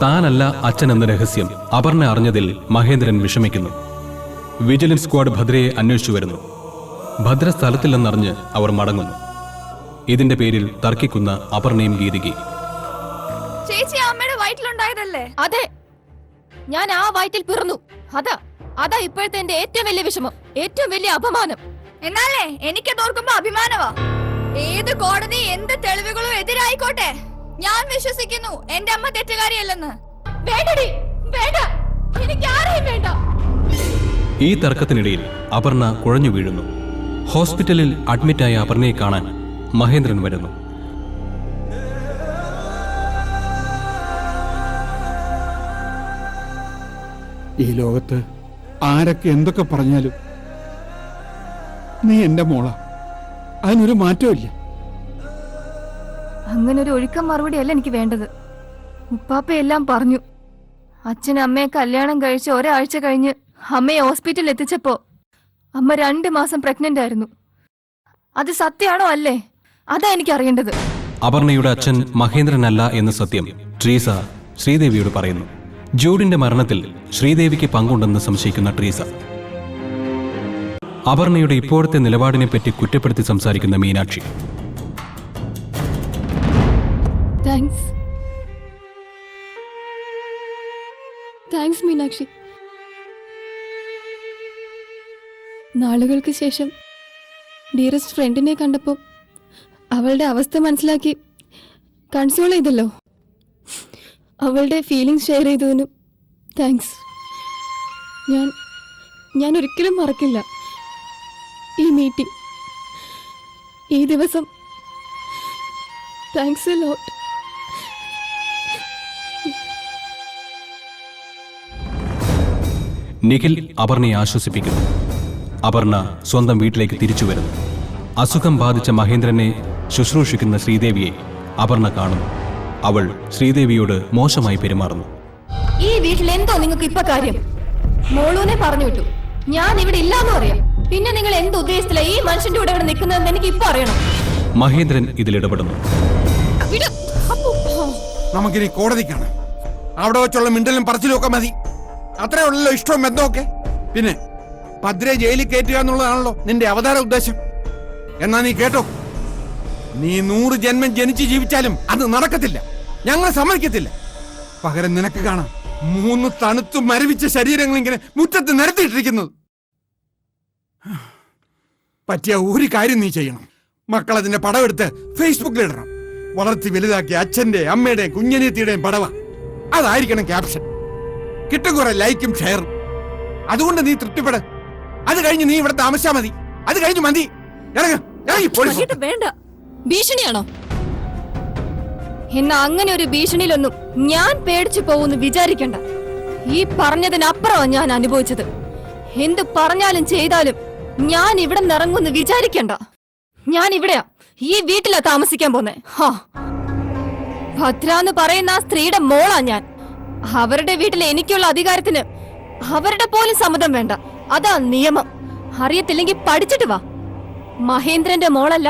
താനല്ല അച്ഛൻ എന്ന രഹസ്യം അപർണ അറിഞ്ഞതിൽ മഹേന്ദ്രൻ വിഷമിക്കുന്നു. വിജിലൻസ് സ്ക്വാഡ് ഭദ്രയെ അന്വേഷിച്ചു വരുന്നു. ഭദ്ര സ്ഥലത്തില്ലെന്നറിഞ്ഞ് അവർ മടങ്ങുന്നു. ഇതിന്റെ പേരിൽ തർക്കിക്കുന്ന അപർണയും ഗീതികയും. ചേച്ചി അമ്മയുടെ വയറ്റിലുണ്ടായതല്ലേ? അതെ, ഞാൻ ആ വയറ്റിൽ പിറന്നു. അതാ ഇപ്പോഴത്തെ എന്റെ ഏറ്റവും വലിയ വിഷമം, ഏറ്റവും വലിയ അപമാനം. എന്നാലേ എനിക്കത് ഓർക്കുമ്പോ അഭിമാനമാ. ഏത് കോടതി എന്ത് തെളിവുകളും എതിരായിക്കോട്ടെ, ഞാൻ വിശ്വസിക്കുന്നു എന്റെ അമ്മ തെറ്റുകാരിയല്ലെന്ന്. വേണ്ടടി, വേണ്ട, എനിക്ക് ആരെയും വേണ്ട. ഈ തർക്കത്തിനിടയിൽ അപർണ കുഴഞ്ഞു വീഴുന്നു. ഹോസ്പിറ്റലിൽ അഡ്മിറ്റായ അപർണയെ കാണാൻ മഹേന്ദ്രൻ വരുന്നു. ഈ ലോകത്ത് ആരൊക്കെ എന്തൊക്കെ പറഞ്ഞാലും നീ എന്റെ മോളാ, അതിനൊരു മാറ്റമില്ല. അങ്ങനെ ഒരു ഒഴുക്കം മറുപടി അല്ല എനിക്ക് വേണ്ടത്. ഉപ്പാപ്പയെല്ലാം പറഞ്ഞു. അച്ഛനും അമ്മയെ കല്യാണം കഴിച്ച് ഒരാഴ്ച കഴിഞ്ഞ് അമ്മയെ ഹോസ്പിറ്റലിൽ എത്തിച്ചപ്പോ അമ്മ 2 മാസം പ്രഗ്നന്റ് ആയിരുന്നു. അത് സത്യമാണോ അല്ലേ? അതാ എനിക്ക് അറിയേണ്ടത്. അപർണയുടെ അച്ഛൻ മഹേന്ദ്രനല്ല എന്ന സത്യം ട്രീസ ശ്രീദേവിയോട് പറയുന്നു. ജൂഡിന്റെ മരണത്തിൽ ശ്രീദേവിക്ക് പങ്കുണ്ടെന്ന് സംശയിക്കുന്ന ട്രീസ അപർണയുടെ ഇപ്പോഴത്തെ നിലപാടിനെപ്പറ്റി കുറ്റപ്പെടുത്തി സംസാരിക്കുന്ന മീനാക്ഷി. താങ്ക്സ് മീനാക്ഷി. നാളുകൾക്ക് ശേഷം ഡിയറസ്റ്റ് ഫ്രണ്ടിനെ കണ്ടപ്പോൾ അവളുടെ അവസ്ഥ മനസ്സിലാക്കി കൺസോൾ ചെയ്തല്ലോ. അവളുടെ ഫീലിംഗ്സ് ഷെയർ ചെയ്തതിനും താങ്ക്സ്. ഞാൻ ഒരിക്കലും മറക്കില്ല ഈ മീറ്റിംഗ്, ഈ ദിവസം. Thanks a lot. നിഖിൽ അപർണയെ ആശ്വസിപ്പിക്കുന്നു. അപർണ സ്വന്തം വീട്ടിലേക്ക് തിരിച്ചു വരുന്നു. അസുഖം ബാധിച്ച മഹേന്ദ്രനെ ശുശ്രൂഷിക്കുന്ന ശ്രീദേവിയെ അപർണ കാണുന്നു. അവൾ ശ്രീദേവിയോട് മോശമായി പെരുമാറുന്നു. ഈ വീട്ടിൽ എന്തോ നിങ്ങൾക്ക് ഇപ്പൊ കാര്യം? മോളൂനെ പറഞ്ഞു വിട്ടു. ഞാൻ ഇവിടെ ഇല്ലാന്ന് പറയാം. പിന്നെ നിങ്ങൾ എന്ത് ഉദ്ദേശത്തില ഈ മനുഷ്യന്റെ കൂടെ ഇവിടെ നിൽക്കുന്നതെന്ന് എനിക്ക് ഇപ്പൊ അറിയണം. മഹേന്ദ്രൻ ഇതിലിടപെടുന്നു. നമുക്കിനി കോടതിക്കാണ്. അവിടെ വെച്ചുള്ള മിണ്ടലും പറച്ചിലും ഒക്കെ മതി. അത്രേ ഉള്ളല്ലോ ഇഷ്ടവും ബന്ധമൊക്കെ. പിന്നെ ഭദ്രയെ ജയിലിൽ കയറ്റുക എന്നുള്ളതാണല്ലോ നിന്റെ അവതാര ഉദ്ദേശം. എന്നാ നീ കേട്ടോ, നീ 100 ജന്മം ജനിച്ച് ജീവിച്ചാലും അത് നടക്കത്തില്ല. ഞങ്ങൾ സമ്മതിക്കത്തില്ല. പകരം നിനക്ക് കാണാം 3 തണുത്തു മരവിച്ച ശരീരങ്ങൾ ഇങ്ങനെ മുറ്റത്ത് നിരത്തിയിട്ടിരിക്കുന്നത്. പറ്റിയ ഒരു കാര്യം നീ ചെയ്യണം. മക്കളതിന്റെ പടമെടുത്ത് ഫേസ്ബുക്കിലിടണം. വളർത്തി വലുതാക്കിയ അച്ഛന്റെ അമ്മയുടെയും കുഞ്ഞനീത്തിയുടെയും പടവ. അതായിരിക്കണം ക്യാപ്ഷൻ. കിട്ടും കുറെ ലൈക്കും ഷെയറും. അതുകൊണ്ട് നീ തൃപ്തിപ്പെട. അത് കഴിഞ്ഞ് നീ ഇവിടെ താമസിച്ചാ മതി. അത് കഴിഞ്ഞ് മതി. വേണ്ട. ഭീഷണിയാണോ? എന്നാ അങ്ങനെ ഒരു ഭീഷണിയിലൊന്നും ഞാൻ പേടിച്ചു പോകുന്നു വിചാരിക്കണ്ട. ഈ പറഞ്ഞതിനപ്പുറമാണ് ഞാൻ അനുഭവിച്ചത്. എന്ത് പറഞ്ഞാലും ചെയ്താലും ഞാൻ ഇവിടെ നിറങ്ങുന്നു വിചാരിക്കണ്ട. ഞാൻ ഇവിടെയാ, ഈ വീട്ടിലാ താമസിക്കാൻ പോന്നെ. ഭദ്ര എന്ന് പറയുന്ന ആ സ്ത്രീയുടെ മോളാ ഞാൻ. അവരുടെ വീട്ടിൽ എനിക്കുള്ള അധികാരത്തിന് അവരുടെ പോലും സമ്മതം വേണ്ട. അതാ നിയമം. അറിയത്തില്ലെങ്കിൽ പഠിച്ചിട്ട് വാ. മഹേന്ദ്രന്റെ മോളല്ല,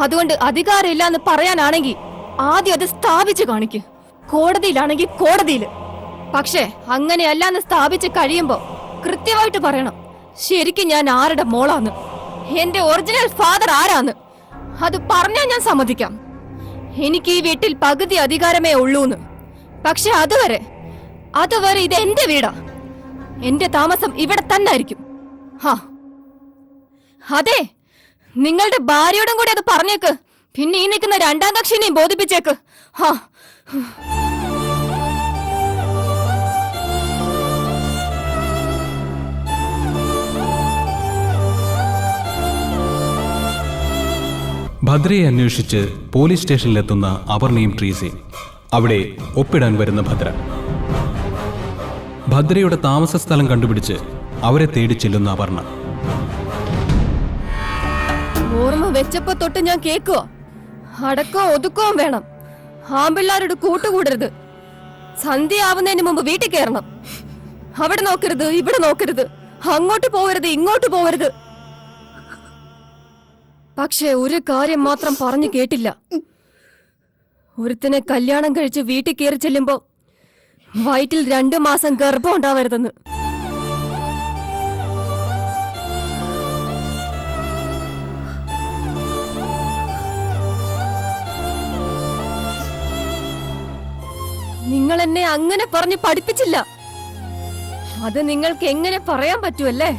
അതുകൊണ്ട് അധികാരമില്ല എന്ന് പറയാനാണെങ്കിൽ ആദ്യം അത് സ്ഥാപിച്ചു കാണിക്ക്. കോടതിയിലാണെങ്കിൽ കോടതിയിൽ. പക്ഷേ അങ്ങനെയല്ല എന്ന് സ്ഥാപിച്ച് കഴിയുമ്പോ കൃത്യമായിട്ട് പറയണം ശരിക്കും ഞാൻ ആരുടെ മോളാന്ന്, എന്റെ ഒറിജിനൽ ഫാദർ ആരാന്ന്. അത് പറഞ്ഞാൽ ഞാൻ സമ്മതിക്കാം. എനിക്ക് ഈ വീട്ടിൽ പകുതി അധികാരമേ ഉള്ളൂന്ന്. പക്ഷെ അതുവരെ ഇത് എന്റെ വീടാ. എന്റെ താമസം ഇവിടെ തന്നെ ആയിരിക്കും. അതെ, നിങ്ങളുടെ ഭാര്യയോടും കൂടി അത് പറഞ്ഞേക്ക്. പിന്നെ ഈ നിൽക്കുന്ന 2ാം കക്ഷിനെയും ബോധിപ്പിച്ചേക്ക്. ഭദ്രയെ അന്വേഷിച്ച് പോലീസ് സ്റ്റേഷനിലെത്തുന്ന അപർണയും ട്രീസയും. അവിടെ ഒപ്പിടാൻ വരുന്ന ഭദ്രയുടെ താമസ സ്ഥലം കണ്ടുപിടിച്ച് അവരെ തേടി ചെല്ലുന്ന അപർണ. ഓർമ്മ വെച്ചപ്പോ തൊട്ട് ഞാൻ കേക്കുവോ, അടക്കവും ഒതുക്കവും വേണം. ആമ്പിള്ളാരോട് കൂട്ടുകൂടരുത്. സന്ധ്യ ആവുന്നതിന് മുമ്പ് വീട്ടിൽ കയറണം. അവിടെ നോക്കരുത്, ഇവിടെ നോക്കരുത്. അങ്ങോട്ട് പോവരുത്, ഇങ്ങോട്ട് പോവരുത്. പക്ഷെ ഒരു കാര്യം മാത്രം പറഞ്ഞു കേട്ടില്ല. ഒരുത്തനെ കല്യാണം കഴിച്ച് വീട്ടിൽ കയറി ചെല്ലുമ്പോ വയറ്റിൽ 2 മാസം ഗർഭം ഉണ്ടാവരുതെന്ന്. നിങ്ങൾ എന്നെ അങ്ങനെ പറഞ്ഞ് പഠിപ്പിച്ചില്ല. അത് നിങ്ങൾക്ക് എങ്ങനെ പറയാൻ പറ്റുമല്ലേ?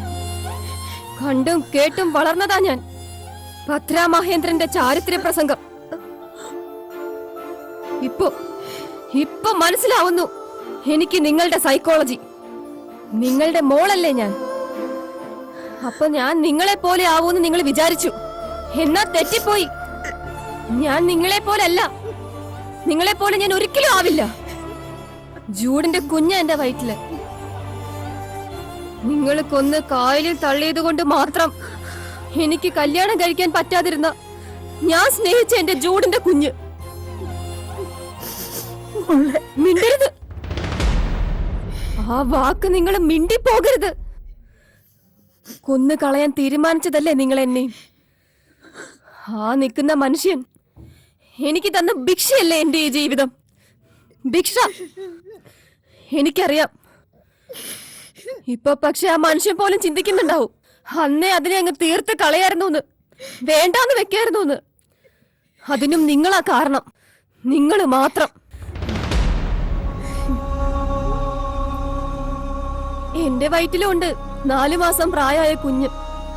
കണ്ടും കേട്ടും വളർന്നതാ ഞാൻ. ഭദ്ര മഹേന്ദ്രന്റെ ചാരിത്ര്യ പ്രസംഗം ഇപ്പൊ മനസ്സിലാവുന്നു എനിക്ക് നിങ്ങളുടെ സൈക്കോളജി. നിങ്ങളുടെ മോളല്ലേ ഞാൻ. അപ്പൊ ഞാൻ നിങ്ങളെ പോലെ ആവൂന്ന് നിങ്ങൾ വിചാരിച്ചു. എന്നാ തെറ്റിപ്പോയി. ഞാൻ നിങ്ങളെ പോലല്ല. നിങ്ങളെ പോലെ ഞാൻ ഒരിക്കലും ആവില്ല. ജൂഡിന്റെ കുഞ്ഞ എന്റെ വയറ്റില്. നിങ്ങൾ കൊന്ന് കായലിൽ തള്ളിയത് കൊണ്ട് മാത്രം എനിക്ക് കല്യാണം കഴിക്കാൻ പറ്റാതിരുന്ന ഞാൻ സ്നേഹിച്ച എന്റെ ജൂഡിന്റെ കുഞ്ഞ്. മിണ്ടരുത്. ആ വാക്ക് നിങ്ങൾ മിണ്ടിപ്പോകരുത്. കൊന്നു കളയാൻ തീരുമാനിച്ചതല്ലേ നിങ്ങൾ എന്നെ? ആ നിൽക്കുന്ന മനുഷ്യൻ എനിക്ക് തന്ന ഭിക്ഷയല്ലേ എന്റെ ഈ ജീവിതം? ഭിക്ഷ. എനിക്കറിയാം. ഇപ്പൊ പക്ഷെ ആ മനുഷ്യൻ പോലും ചിന്തിക്കുന്നുണ്ടാവും അന്നേ അതിനെ അങ്ങ് തീർത്ത് കളയായിരുന്നു, വേണ്ടാന്ന് വെക്കായിരുന്നു. അതിനും നിങ്ങളാ കാരണം. നിങ്ങൾ മാത്രം. എന്റെ വയറ്റിലുണ്ട് 4 മാസം പ്രായമായ കുഞ്ഞ്.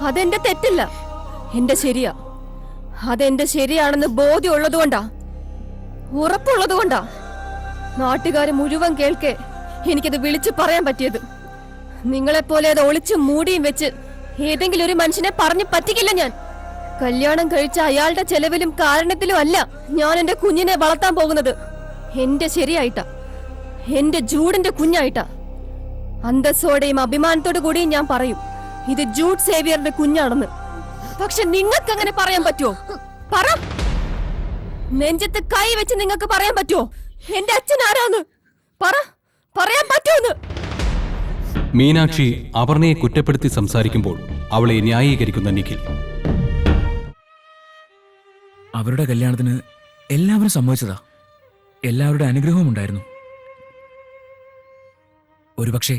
അതെന്റെ തെറ്റില്ല, എന്റെ ശരിയാ. അതെന്റെ ശരിയാണെന്ന് ബോധ്യമുള്ളതുകൊണ്ടാ, ഉറപ്പുള്ളതുകൊണ്ടാ നാട്ടുകാര് മുഴുവൻ കേൾക്കെ എനിക്കത് വിളിച്ചു പറയാൻ പറ്റിയത്. നിങ്ങളെപ്പോലെ അത് ഒളിച്ചും മൂടിയും വെച്ച് ഏതെങ്കിലും ഒരു മനുഷ്യനെ പറഞ്ഞു പറ്റിക്കില്ല ഞാൻ. കല്യാണം കഴിച്ച അയാളുടെ ചെലവിലും കാരണത്തിലും അല്ല ഞാൻ എന്റെ കുഞ്ഞിനെ വളർത്താൻ പോകുന്നത്. എന്റെ ശരിയായിട്ടാ, എന്റെ ജൂഡിന്റെ കുഞ്ഞായിട്ടാ. അന്തസ്സോടെയും അഭിമാനത്തോടു കൂടിയും ഞാൻ പറയും ഇത് ജൂഡ് സേവിയറിന്റെ കുഞ്ഞാണെന്ന്. പക്ഷെ നിങ്ങൾക്ക് അങ്ങനെ പറയാൻ പറ്റുമോ? പറ. നെഞ്ചത്ത് കൈ വെച്ച് നിങ്ങൾക്ക് പറയാൻ പറ്റുമോ എന്റെ അച്ഛൻ ആരാന്ന്? പറയാൻ പറ്റുമോന്ന്? മീനാക്ഷി അപർണയെ കുറ്റപ്പെടുത്തി സംസാരിക്കുമ്പോൾ അവളെ ന്യായീകരിക്കുന്ന നിഖിൽ. അവരുടെ കല്യാണത്തിന് എല്ലാവരും സമ്മതിച്ചതാ. എല്ലാവരുടെ അനുഗ്രഹവും ഉണ്ടായിരുന്നു. ഒരുപക്ഷെ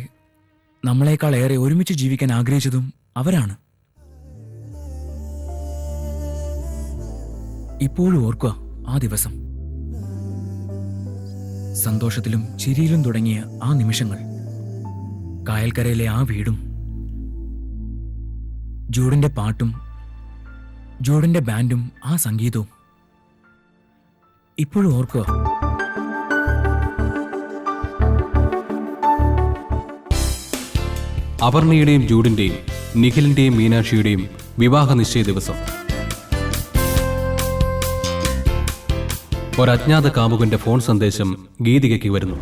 നമ്മളെക്കാൾ ഏറെ ഒരുമിച്ച് ജീവിക്കാൻ ആഗ്രഹിച്ചതും അവരാണ്. ഇപ്പോഴും ഓർക്കുക ആ ദിവസം. സന്തോഷത്തിലും ചിരിയിലും തുടങ്ങിയ ആ നിമിഷങ്ങൾ. കായൽക്കരയിലെ ആ വീടും ജൂഡിന്റെ പാട്ടും ജൂഡിന്റെ ബാൻഡും ആ സംഗീതവും ഇപ്പോഴും ഓർക്കുക. അപർണയുടെയും ജൂഡിന്റെയും നിഖിലിന്റെയും മീനാക്ഷിയുടെയും വിവാഹ നിശ്ചയ ദിവസം. ഒരജ്ഞാത കാമുകന്റെ ഫോൺ സന്ദേശം ഗീതികയ്ക്ക് വരുന്നു.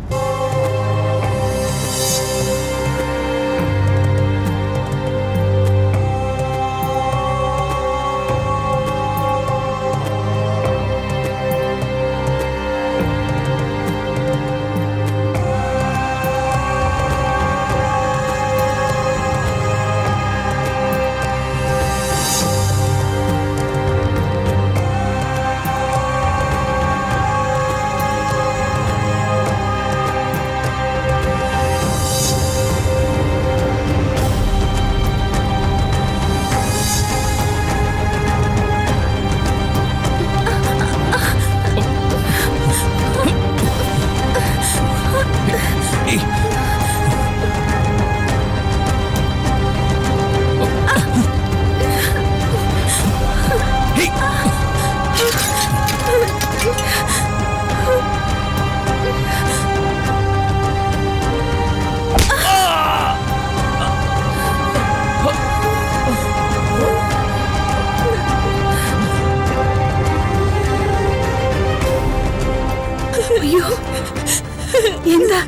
എന്താ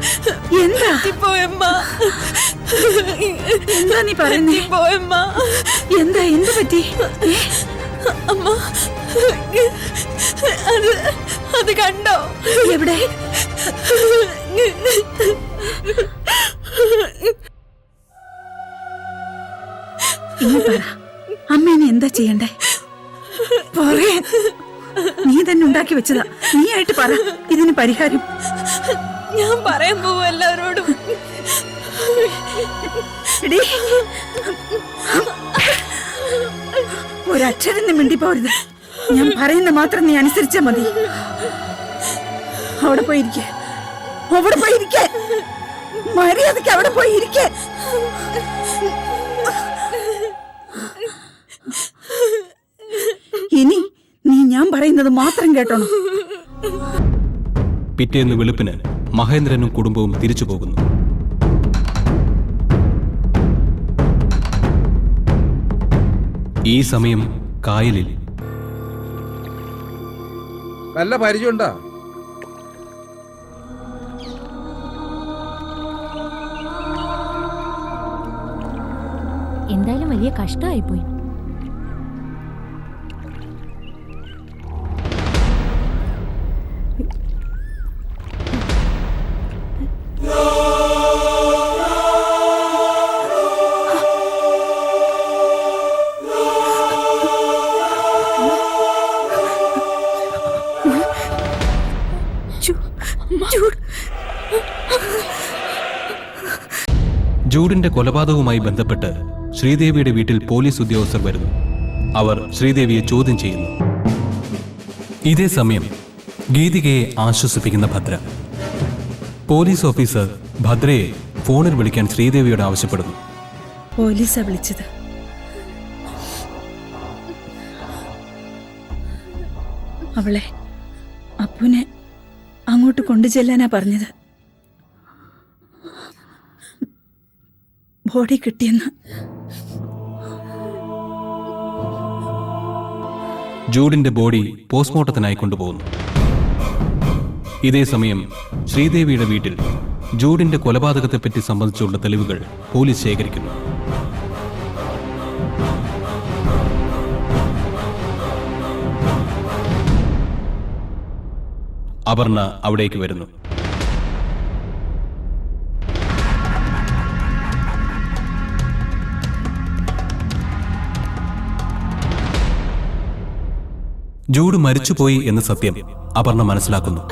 എന്താ എന്താ നീ പറയുന്നേ? എന്താ എന്ത് പറ്റി? അമ്മ അത് കണ്ടോ? എവിടെ? ഇനി പറ, അമ്മേനെ എന്താ ചെയ്യണ്ടേ? പറയാൻ നീ തന്നെ ഉണ്ടാക്കി വെച്ചതാ. നീ ആയിട്ട് പറ ഇതിന് പരിഹാരം. ഞാൻ പറയാൻ പോവും എല്ലാവരോടും. എടീ, ഒരക്ഷരം നീ മിണ്ടി പോരുത്. ഞാൻ പറയുന്ന മാത്രം നീ അനുസരിച്ചാ മതി. അവിടെ പോയിരിക്കേ, അവിടെ പോയിരിക്കേ, മര്യാദക്ക് അവിടെ പോയിരിക്കേ. ഇനി നീ ഞാൻ പറയുന്നത് മാത്രം കേട്ടോണം. പിറ്റേന്ന് വെളുപ്പിന് മഹേന്ദ്രനും കുടുംബവും തിരിച്ചു പോകുന്നു. ഈ സമയം കായലിൽ നല്ല പരിചയമുണ്ടാ? എന്തായാലും വലിയ കഷ്ടമായി പോയി. ജൂഡിന്റെ കൊലപാതകവുമായി ബന്ധപ്പെട്ട് ശ്രീദേവിയുടെ വീട്ടിൽ പോലീസ് ഉദ്യോഗസ്ഥർ വരുന്നു. അവർ ശ്രീദേവിയെ ചോദ്യം ചെയ്യുന്നു. ഇതേ സമയം ഗീതികയെ ആശ്വസിപ്പിക്കുന്ന ഭദ്ര. പോലീസ് ഓഫീസർ ഭദ്രയെ ഫോണിൽ വിളിക്കാൻ ശ്രീദേവിയോട് ആവശ്യപ്പെടുന്നു. പോലീസാ വിളിച്ചത്. അവളെ അപ്പുനെ അങ്ങോട്ട് കൊണ്ടുചെല്ലാനാ പറഞ്ഞത്. ബോഡി കിട്ടിയെന്ന്. ജൂഡിന്റെ ബോഡി പോസ്റ്റ്മോർട്ടത്തിനായി കൊണ്ടുപോകുന്നു. ഇതേ സമയം ശ്രീദേവിയുടെ വീട്ടിൽ ജൂഡിന്റെ കൊലപാതകത്തെപ്പറ്റി സംബന്ധിച്ചുള്ള തെളിവുകൾ പോലീസ് ശേഖരിക്കുന്നു. അപർണ അവിടേക്ക് വരുന്നു. ജൂഡ് മരിച്ചുപോയി എന്ന സത്യം അപർണ മനസ്സിലാക്കുന്നു.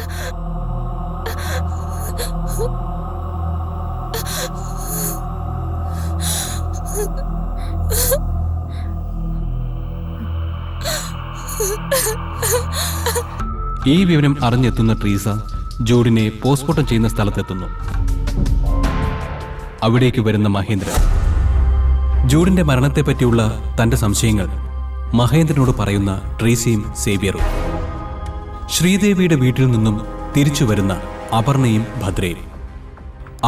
ഈ വിവരം അറിഞ്ഞെത്തുന്ന ട്രീസ ജൂഡിനെ പോസ്റ്റ്മോർട്ടം ചെയ്യുന്ന സ്ഥലത്തെത്തുന്നു. അവിടേക്ക് വരുന്ന മഹേന്ദ്രൻ ജൂഡിന്റെ മരണത്തെപ്പറ്റിയുള്ള തന്റെ സംശയങ്ങൾ മഹേന്ദ്രനോട് പറയുന്ന ട്രീസിയും സേവ്യറും. ശ്രീദേവിയുടെ വീട്ടിൽ നിന്നും തിരിച്ചു വരുന്ന അപർണയും ഭദ്രയും.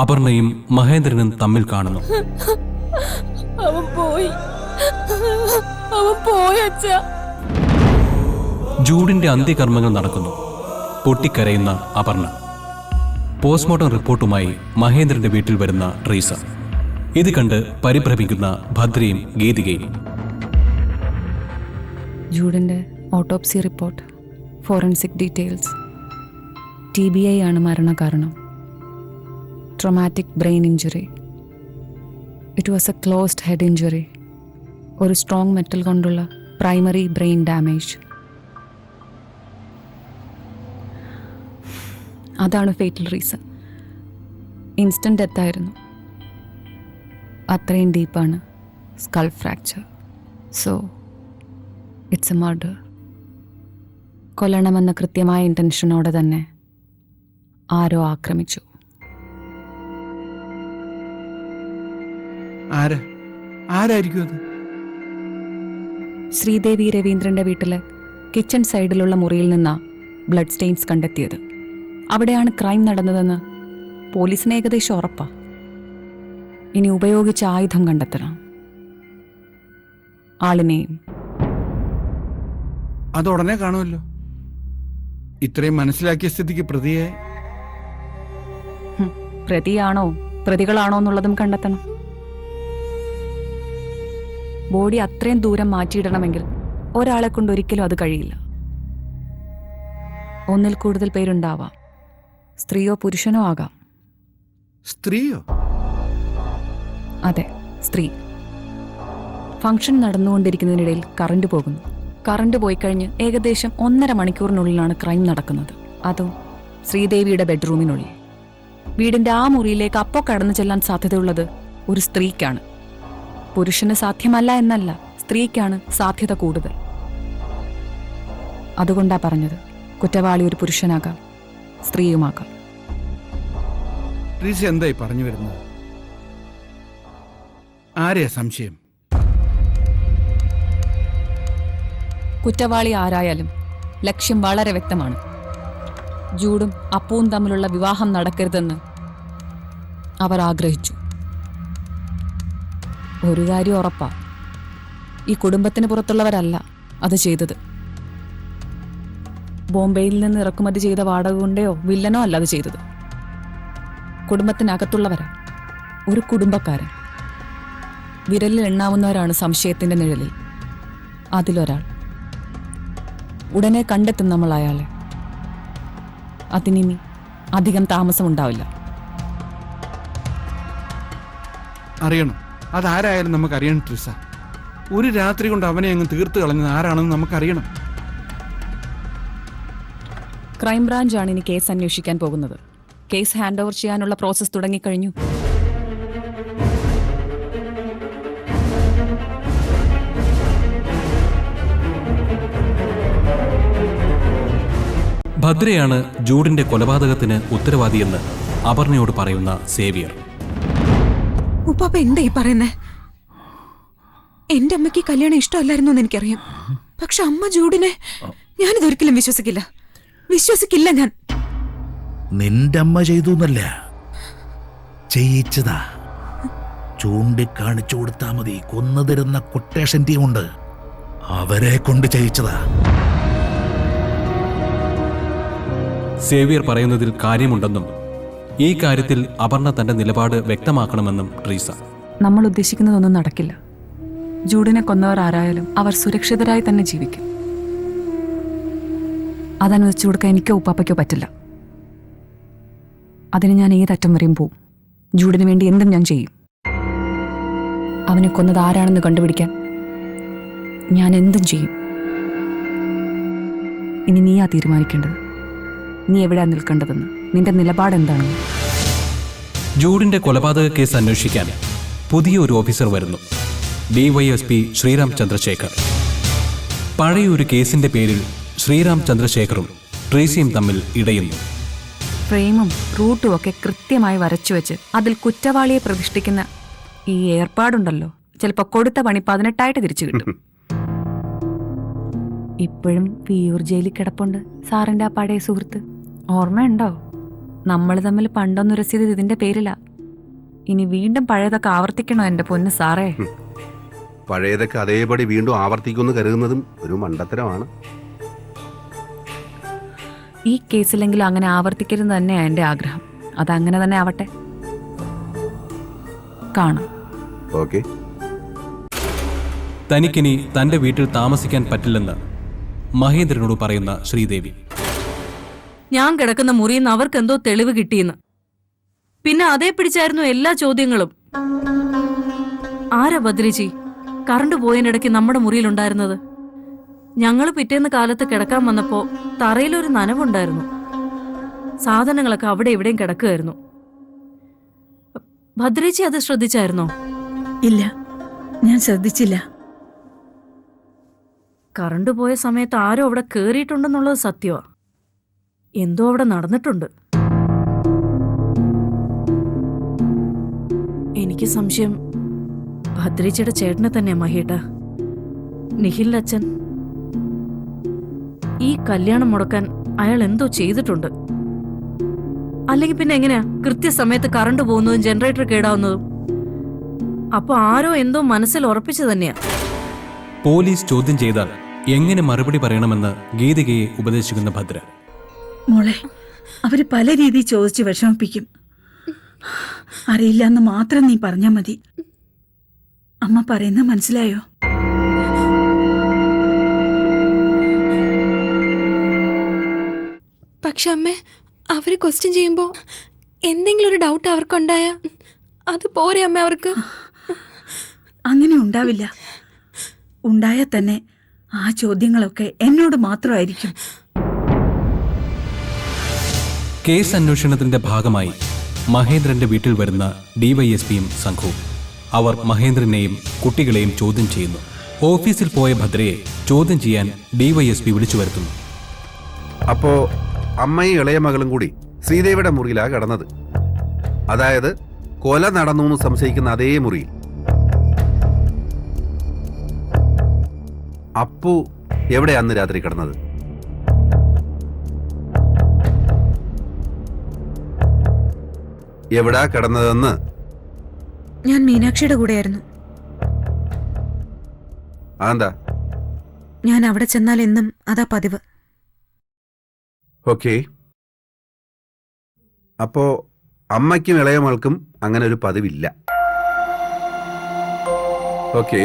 അപർണയും മഹേന്ദ്രനും തമ്മിൽ കാണുന്നു. അവൻ പോയി അച്ഛാ. ജൂഡിന്റെ അന്ത്യകർമ്മങ്ങൾ നടക്കുന്നു. പൊട്ടിക്കരയുന്ന അപർണ. പോസ്റ്റ്മോർട്ടം റിപ്പോർട്ടുമായി മഹേന്ദ്രന്റെ വീട്ടിൽ വരുന്ന ട്രീസ. ഇത് കണ്ട് പരിഭ്രമിക്കുന്ന ഭദ്രയും ഗീതികയും. ജൂഡിന്റെ autopsy report, forensic details. TBI ആണ് മരണകാരണം. Traumatic brain injury. It was a closed head injury. ഒരു സ്ട്രോങ് മെറ്റൽ കൊണ്ടുള്ള പ്രൈമറി ബ്രെയിൻ ഡാമേജ്. അതാണ് ഫേറ്റൽ റീസൺ. ഇൻസ്റ്റന്റ് ഡെത്ത് ആയിരുന്നു. അത്രയും ഡീപ്പാണ് skull fracture. So it's a murder. കൊല്ലണമെന്ന കൃത്യമായ ഇൻറ്റൻഷനോടെ തന്നെ ആരോ ആക്രമിച്ചു. ആരായിരിക്കും അത്? ശ്രീദേവി രവീന്ദ്രന്റെ വീട്ടിലെ കിച്ചൺ സൈഡിലുള്ള മുറിയിൽ നിന്നാ ബ്ലഡ് സ്റ്റെയിൻസ് കണ്ടെത്തിയത്. അവിടെയാണ് ക്രൈം നടന്നതെന്ന് പോലീസിന് ഏകദേശം ഉറപ്പാ. ഇനി ഉപയോഗിച്ച ആയുധം കണ്ടെത്തണം, ആളിനെയും. അതുടനെ കാണുമല്ലോ. ഇത്രയും മനസ്സിലാക്കിയ സ്ഥിതിക്ക് പ്രതിയെ പ്രതിയാണോ പ്രതികളാണോ എന്നുള്ളതും കണ്ടെത്തണം. ബോഡി അത്രയും ദൂരം മാറ്റിയിടണമെങ്കിൽ ഒരാളെ കൊണ്ട് ഒരിക്കലും അത് കഴിയില്ല. ഒന്നിൽ കൂടുതൽ പേരുണ്ടാവാം. സ്ത്രീയോ പുരുഷനോ ആകാം. സ്ത്രീയോ? അതെ, സ്ത്രീ. ഫംഗ്ഷൻ നടന്നുകൊണ്ടിരിക്കുന്നതിനിടയിൽ കറണ്ട് പോകുന്നു. കറണ്ട് പോയി കഴിഞ്ഞ് ഏകദേശം 1.5 മണിക്കൂറിനുള്ളിലാണ് ക്രൈം നടക്കുന്നത്. അതും ശ്രീദേവിയുടെ ബെഡ്റൂമിനുള്ളിൽ. വീടിന്റെ ആ മുറിയിലേക്ക് അപ്പോൾ കടന്നു ചെല്ലാൻ സാധ്യതയുള്ളത് ഒരു സ്ത്രീക്കാണ്. പുരുഷന് സാധ്യമല്ല എന്നല്ല, സ്ത്രീക്കാണ് സാധ്യത കൂടുതൽ. അതുകൊണ്ടാ പറഞ്ഞത്, കുറ്റവാളി ഒരു പുരുഷനാകാം, സ്ത്രീയുമാകാം. എന്തായി പറഞ്ഞു വരുന്നത്? ആരെയാ സംശയം? കുറ്റവാളി ആരായാലും ലക്ഷ്യം വളരെ വ്യക്തമാണ്. ജൂഡും അപ്പുവും തമ്മിലുള്ള വിവാഹം നടക്കരുതെന്ന് അവർ ആഗ്രഹിച്ചു. ഒരു കാര്യം ഉറപ്പാ, ഈ കുടുംബത്തിന് പുറത്തുള്ളവരല്ല അത് ചെയ്തത്. ബോംബെയിൽ നിന്ന് ഇറക്കുമതി ചെയ്ത വാടക കൊണ്ടോ വില്ലനോ അല്ല അത് ചെയ്തത്. കുടുംബത്തിനകത്തുള്ളവരാ, ഒരു കുടുംബക്കാരൻ. വിരലിൽ എണ്ണാവുന്നവരാണ് സംശയത്തിന്റെ നിഴലിൽ. അതിലൊരാൾ. ഉടനെ കണ്ടെത്തും നമ്മൾ അയാളെ. അതിനിനി അധികം താമസമുണ്ടാവില്ല. അറിയണം, അതാരായാലും നമുക്കറിയണം ട്രിസ. ഒരു രാത്രി കൊണ്ട് അവനെ അങ്ങ് തീർത്തു കളഞ്ഞത് ആരാണെന്ന് നമുക്കറിയണം. ക്രൈംബ്രാഞ്ചാണ് ഇനി കേസ് അന്വേഷിക്കാൻ പോകുന്നത്. കേസ് ഹാൻഡ് ഓവർ ചെയ്യാനുള്ള പ്രോസസ് തുടങ്ങിക്കഴിഞ്ഞു. ഭദ്രയാണ് ജൂഡിന്റെ കൊലപാതകത്തിന് ഉത്തരവാദിയെന്ന് അപർണയോട് പറയുന്ന സേവിയർ. ഉപ്പാപ്പ എന്താ ഈ പറയുന്നേ? എന്റെ അമ്മയ്ക്ക് കല്യാണം ഇഷ്ടമല്ലായിരുന്നു എന്ന് എനിക്കറിയാം. പക്ഷെ അമ്മ ജൂഡിനെ ഞാനിതൊരിക്കലും വിശ്വസിക്കില്ല ഞാൻ. നിന്റെ അമ്മ ചെയ്തു എന്നല്ല, ചെയ്യിച്ചതാ. ചൂണ്ടിക്കാണിച്ചു കൊടുത്താ മതി. കൊന്നു തരുന്ന കൊട്ടേഷൻ ടീമുണ്ട്, അവരെ കൊണ്ട് ചെയ്യിച്ചതാ. സേവിയർ പറയുന്നതിൽ കാര്യമുണ്ടെന്നും ഈ കാര്യത്തിൽ അപർണ തന്റെ നിലപാട് വ്യക്തമാക്കണമെന്നും ട്രീസ. നമ്മൾ ഉദ്ദേശിക്കുന്നതൊന്നും നടക്കില്ല. ജൂഡിനെ കൊന്നവർ ആരായാലും അവർ സുരക്ഷിതരായി തന്നെ ജീവിക്കും. അതനുവദിച്ചു കൊടുക്കാൻ എനിക്കോ ഉപ്പാപ്പയ്ക്കോ പറ്റില്ല. അതിന് ഞാൻ ഏതറ്റം വരെയും പോവും. ജൂഡിന് വേണ്ടി എന്തും ഞാൻ ചെയ്യും. അവനെ കൊന്നത് ആരാണെന്ന് കണ്ടുപിടിക്കാൻ ഞാൻ എന്തും ചെയ്യും. ഇനി നീയാ തീരുമാനിക്കേണ്ടത്, നീ എവിടെയാ നിൽക്കേണ്ടതെന്ന്, നിന്റെ നിലപാട് എന്താണെന്ന്. ജൂഡിന്റെ കൊലപാതക കേസ് അന്വേഷിക്കാൻ പുതിയ ഒരു ഓഫീസർ വരുന്നു, DYSP ശ്രീറാം ചന്ദ്രശേഖർ. പഴയ ഒരു കേസിന്റെ പേരിൽ ശ്രീറാം ചന്ദ്രശേഖറും ട്രീസിയും തമ്മിൽ ഇടയുന്നു. ഫ്രെയിമും റൂട്ടും ഒക്കെ കൃത്യമായി വരച്ചു വെച്ച് അതിൽ കുറ്റവാളിയെ പ്രതിഷ്ഠിക്കുന്ന ഈ ഏർപ്പാടുണ്ടല്ലോ, ചിലപ്പോൾ കൊടുത്ത പണി 18 തിരിച്ചു കിട്ടും. ഇപ്പോഴും വിയൂർ ജയിലിൽ കിടപ്പുണ്ട് സാറിന്റെ ആ പഴയ സുഹൃത്ത്. ഓർമ്മയുണ്ടോ? നമ്മൾ തമ്മിൽ പണ്ടൊന്നുരസിയത് ഇതിന്റെ പേരിലാ. ഇനി വീണ്ടും പഴയതൊക്കെ ആവർത്തിക്കണോ എന്റെ പൊന്ന് സാറേ? പഴയതൊക്കെ അതേപടി വീണ്ടും ആവർത്തിക്കുമെന്ന് കരുതുന്നതും ഒരു മണ്ടത്തരമാണ്. ഈ കേസിലെങ്കിലും അങ്ങനെ ആവർത്തിക്കരുത് തന്നെയാ എന്റെ ആഗ്രഹം. അതങ്ങനെ തന്നെ ആവട്ടെ. കാണാം. ഓക്കെ. തനിക്കിനി തന്റെ വീട്ടിൽ താമസിക്കാൻ പറ്റില്ലെന്ന് മഹേന്ദ്രനോട് പറയുന്ന ശ്രീദേവി. ഞാൻ കിടക്കുന്ന മുറിയിൽ നിന്ന് അവർക്ക് എന്തോ തെളിവ് കിട്ടിയെന്ന്. പിന്നെ അതേ പിടിച്ചായിരുന്നു എല്ലാ ചോദ്യങ്ങളും. ആരാ ബദ്രിജി കറണ്ട് പോയതിനിടയ്ക്ക് നമ്മുടെ മുറിയിലുണ്ടായിരുന്നത്? ഞങ്ങൾ പിറ്റേന്ന് കാലത്ത് കിടക്കാൻ വന്നപ്പോ തറയിലൊരു നനവുണ്ടായിരുന്നു. സാധനങ്ങളൊക്കെ അവിടെ ഇവിടെയും കിടക്കുകയായിരുന്നു. ഭദ്രേച്ചി അത് ശ്രദ്ധിച്ചായിരുന്നോ? ഇല്ല, ഞാൻ ശ്രദ്ധിച്ചില്ല. കറണ്ട് പോയ സമയത്ത് ആരോ അവിടെ കേറിയിട്ടുണ്ടെന്നുള്ളത് സത്യമാ. എന്തോ അവിടെ നടന്നിട്ടുണ്ട്. എനിക്ക് സംശയം ഭദ്രേച്ചിയുടെ ചേട്ടനെ തന്നെയാ മഹേട്ട. നിഖിലിന്റെ അച്ഛൻ. ഈ കല്യാണം മുടക്കാൻ അയാൾ എന്തോ ചെയ്തിട്ടുണ്ട്. അല്ലെങ്കിൽ പിന്നെ എങ്ങനെയാ കൃത്യസമയത്ത് കറണ്ട് പോകുന്നതും ജനറേറ്റർ കേടാവുന്നതും? അപ്പൊ ആരോ എന്തോ മനസ്സിൽ ഉറപ്പിച്ചു തന്നെയാ. പോലീസ് ചോദ്യം ചെയ്താൽ എങ്ങനെ മറുപടി പറയണമെന്ന് ഗീതികയെ ഉപദേശിക്കുന്ന ഭദ്ര. മോളെ, അവര് പല രീതി ചോദിച്ച് വിഷമിപ്പിക്കും. അറിയില്ല എന്ന് മാത്രം നീ പറഞ്ഞാ മതി. അമ്മ പറയുന്നത് മനസ്സിലായോ? പക്ഷെ അമ്മേ, അവര് ക്വസ്റ്റ്യൻ ചെയ്യുമ്പോ എന്തെങ്കിലും ഒരു ഡൗട്ട് അവർക്കുണ്ടായ അത് പോരെ അമ്മ അവർക്ക്? അങ്ങനെ ഉണ്ടാവില്ല. ഉണ്ടായാൽ തന്നെ ആ ചോദ്യങ്ങളൊക്കെ എന്നോട് മാത്രമായിരിക്കും. കേസ് അന്വേഷണത്തിന്റെ ഭാഗമായി മഹേന്ദ്രന്റെ വീട്ടിൽ വരുന്ന ഡിവൈഎസ്പിയും സംഘവും. അവർ മഹേന്ദ്രനെയും കുട്ടികളെയും ചോദ്യം ചെയ്യുന്നു. ഓഫീസിൽ പോയ ഭദ്രയെ ചോദ്യം ചെയ്യാൻ ഡിവൈഎസ്പി വിളിച്ചു വരുത്തുന്നു. അപ്പോ അമ്മയും ഇളയ മകളും കൂടി ശ്രീദേവിയുടെ മുറിയിലാ കിടന്നത്. അതായത് കൊല നടന്നു എന്ന് സംശയിക്കുന്ന അതേ മുറിയിൽ. അപ്പു എവിടെ അന്ന് രാത്രി കിടന്നത്? എവിടാ കിടന്നതെന്ന്? ഞാൻ മീനാക്ഷിയുടെ കൂടെയായിരുന്നു. അതെന്താ? ഞാൻ അവിടെ ചെന്നാൽ എന്നും അതാ പതിവ്. ഓക്കെ. അപ്പോ അമ്മയ്ക്കും ഇളയമൾക്കും അങ്ങനെ ഒരു പതിവില്ല. ഓക്കെ.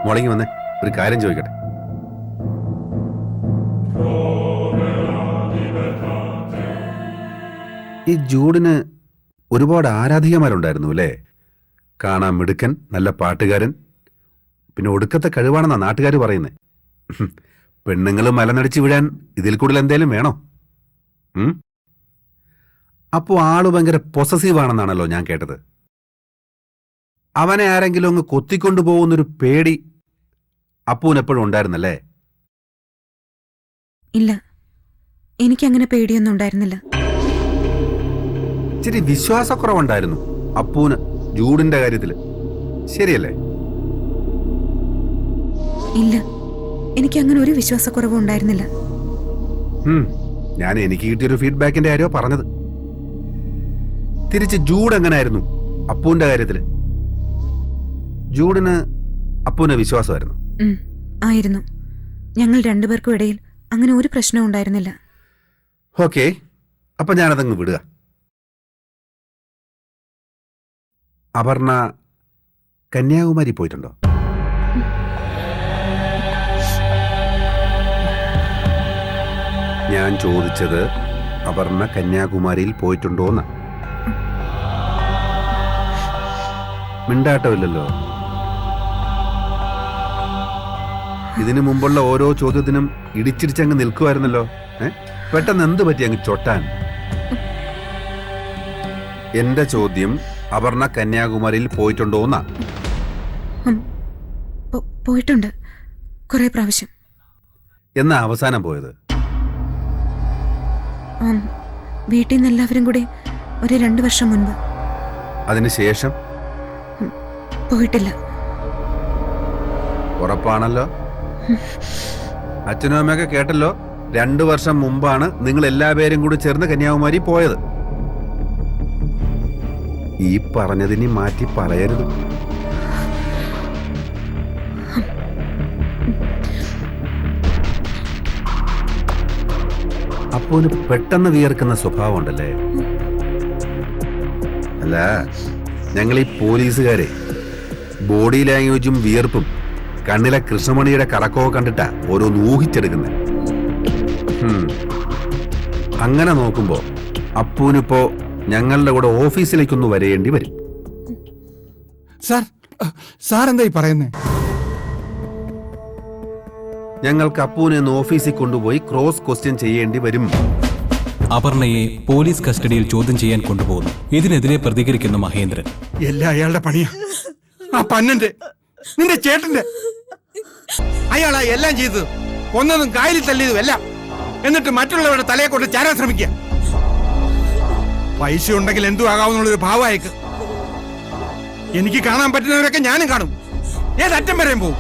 മുളങ്ങി വന്നേ, ഒരു കാര്യം ചോദിക്കട്ടെ. ഈ ജൂഡിന് ഒരുപാട് ആരാധികമാരുണ്ടായിരുന്നു അല്ലേ? കാണാൻ മിടുക്കൻ, നല്ല പാട്ടുകാരൻ, പിന്നെ ഒടുക്കത്തെ കഴിവാണെന്നാ നാട്ടുകാർ പറയുന്നത്. പെണ്ണുങ്ങൾ മലനടിച്ച് വീഴാൻ ഇതിൽ കൂടുതൽ എന്തേലും വേണോ? അപ്പോൾ ആള് ഭയങ്കര പൊസസീവ് ആണെന്നാണല്ലോ ഞാൻ കേട്ടത്. അവനെ ആരെങ്കിലും അങ്ങ് കൊത്തിക്കൊണ്ടു പോകുന്നൊരു പേടി അപ്പൂനെപ്പോഴും ഉണ്ടായിരുന്നല്ലേ? ഇല്ല, എനിക്കങ്ങനെ പേടിയൊന്നും ഉണ്ടായിരുന്നില്ല. ഇച്ചിരി വിശ്വാസക്കുറവുണ്ടായിരുന്നു അപ്പൂന് ജൂഡിന്റെ കാര്യത്തില്, ശരിയല്ലേ? ഇല്ല, എനിക്കങ്ങനെ ഒരു വിശ്വാസക്കുറവും ഉണ്ടായിരുന്നില്ല. ഞാൻ എനിക്ക് കിട്ടിയൊരു ഫീഡ്ബാക്കിന്റെ കാര്യമോ പറഞ്ഞത്. തിരിച്ച് ജൂഡ് എങ്ങനായിരുന്നു അപ്പൂന്റെ കാര്യത്തില്? ജൂഡിന് അപ്പൂന് വിശ്വാസമായിരുന്നു? ആയിരുന്നു. ഞങ്ങൾ രണ്ടുപേർക്കും ഇടയിൽ അങ്ങനെ ഒരു പ്രശ്നവും ഉണ്ടായിരുന്നില്ല. ഓക്കെ, അപ്പൊ ഞാനതങ്ങ് വിടുക. അപർണ കന്യാകുമാരി പോയിട്ടുണ്ടോ? ഞാൻ ചോദിച്ചത് അപർണ കന്യാകുമാരിയിൽ പോയിട്ടുണ്ടോന്ന്. മിണ്ടാട്ടമില്ലല്ലോ. ഇതിനു മുമ്പുള്ള ഓരോ ചോദ്യത്തിനും ഇടിച്ചിടിച്ചങ്ങ് നിൽക്കുമായിരുന്നല്ലോ. പെട്ടെന്ന് എന്ത് പറ്റി അങ്ങ് ചൊട്ടാൻ? എന്റെ ചോദ്യം അപർണ കന്യാകുമാരിയിൽ പോയിട്ടുണ്ടോന്നാ. പോയിട്ടുണ്ട്, കുറെ പ്രാവശ്യം. എന്നാ അവസാനം പോയത്? വീട്ടിൽ നിന്ന് എല്ലാവരും കൂടി ഒരു 2 വർഷം മുൻപ്. അതിനുശേഷം പോയിട്ടില്ല. ഉറപ്പാണല്ലോ? അച്ഛനും അമ്മയൊക്കെ കേട്ടല്ലോ, 2 വർഷം മുമ്പാണ് നിങ്ങൾ എല്ലാവരും കൂടി ചേർന്ന് കന്യാകുമാരി പോയത്. ഈ പറഞ്ഞതിനി മാറ്റി പറയരുത്. അപ്പോന് പെട്ടെന്ന് വിയർക്കുന്ന സ്വഭാവം ഉണ്ടല്ലേ? അല്ല, ഞങ്ങൾ ഈ പോലീസുകാരെ ബോഡി ലാംഗ്വേജും വിയർപ്പും കണ്ണിലെ കൃഷ്ണമണിയുടെ കറക്കമൊക്കെ കണ്ടിട്ടാ ഓരോന്ന് ഊഹിച്ചെടുക്കുന്നത്. അങ്ങനെ നോക്കുമ്പോ അപ്പൂനിപ്പോ ഞങ്ങളുടെ കൂടെ ഓഫീസിലേക്കൊന്ന് വരേണ്ടി വരും. സാർ എന്തായി പറയുന്നേ? ഞങ്ങൾക്ക് അപ്പൂനെ ഒന്ന് ഓഫീസിൽ കൊണ്ടുപോയി ക്രോസ് ക്വസ്റ്റ്യൻ ചെയ്യേണ്ടി വരും. അപർണയെ പോലീസ് കസ്റ്റഡിയിൽ ചോദ്യം ചെയ്യാൻ കൊണ്ടുപോകുന്നു. ഇതിനെതിരെ പ്രതികരിക്കുന്ന മഹേന്ദ്രൻ. എല്ലാം അയാളുടെ പണിയാ. ആ പന്നന്റെ, നിന്റെ ചേട്ടന്റെ. അയാളാ എല്ലാം ചെയ്തത്, കൊന്നതും കായലിൽ തള്ളിയതും എല്ലാം. എന്നിട്ട് മറ്റുള്ളവരുടെ തലയെ കൊണ്ട് ചാരാൻ ശ്രമിക്കുക. പൈസ ഉണ്ടെങ്കിൽ എന്തു ആകാവുന്നുള്ളൊരു ഭാവമായേക്ക്. എനിക്ക് കാണാൻ പറ്റുന്നവരൊക്കെ ഞാനും കാണും. ഏതറ്റം വരെയും പോവും.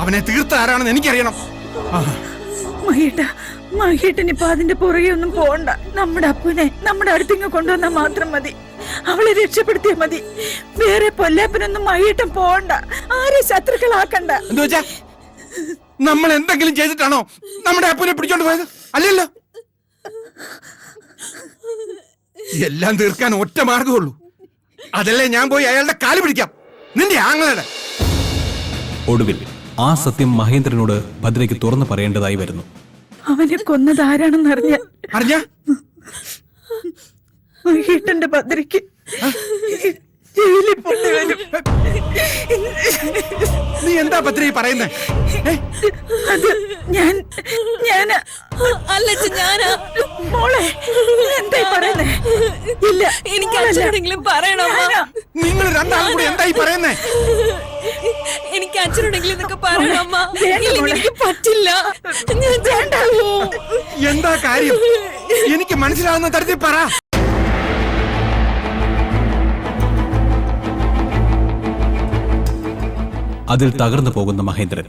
അവനെ തീർത്ത ആരാണെന്ന് എനിക്കറിയണം. മഹേട്ടനിപ്പോ അതിന്റെ പുറകെ ഒന്നും പോണ്ട. നമ്മുടെ അപ്പനെ നമ്മുടെ അടുത്തിങ്ങ് കൊണ്ടുവന്നാൽ മാത്രം മതി. അവളെ രക്ഷപ്പെടുത്തിയാൽ മതി. വേറെ പൊല്ലാപ്പനൊന്നും മഹേട്ടൻ പോണ്ട. ആരെ ശത്രുക്കളാക്കണ്ട. എന്താ നമ്മൾ എന്തെങ്കിലും ചെയ്തിട്ടാണോ നമ്മുടെ അപ്പനെ പിടിച്ചോണ്ട് പോയത്? അല്ലല്ലോ. എല്ലാം തീർക്കാൻ ഒറ്റ മാർഗമുള്ളൂ. അതല്ലേ ഞാൻ പോയി അയാളുടെ കാല് പിടിക്കാം, നിന്റെ ആങ്ങളുടെ. ഒടുവിൽ ആ സത്യം മഹേന്ദ്രനോട് ഭദ്രയ്ക്ക് തുറന്നു പറയേണ്ടതായി വരുന്നു. അവനെ കൊന്നത് ആരാണെന്ന് അറിഞ്ഞ മഹേട്ടന്റെ ഭദ്രയ്ക്ക് ജയിലിൽ പോണ്ടി വരും. നീ എന്താ ഭദ്ര പറയുന്നേ? അത് ഞാൻ അല്ലച്ച ഞാനാ. മോളെ എന്തായി പറയുന്നേ? ഇല്ല, എനിക്ക് അച്ഛനോടെങ്കിലും പറയണം. നിങ്ങൾ രണ്ടാളും കൂടി എന്തായി പറയുന്നേ? എനിക്ക് അച്ഛനോടെങ്കിലും ഇതൊക്കെ പറയണം അമ്മ. എനിക്ക് പറ്റില്ല. ഞാൻ എന്താ കാര്യം? എനിക്ക് മനസ്സിലാവുന്ന തരത്തിൽ പറ. അതിൽ തകർന്നു പോകുന്ന മഹേന്ദ്രൻ.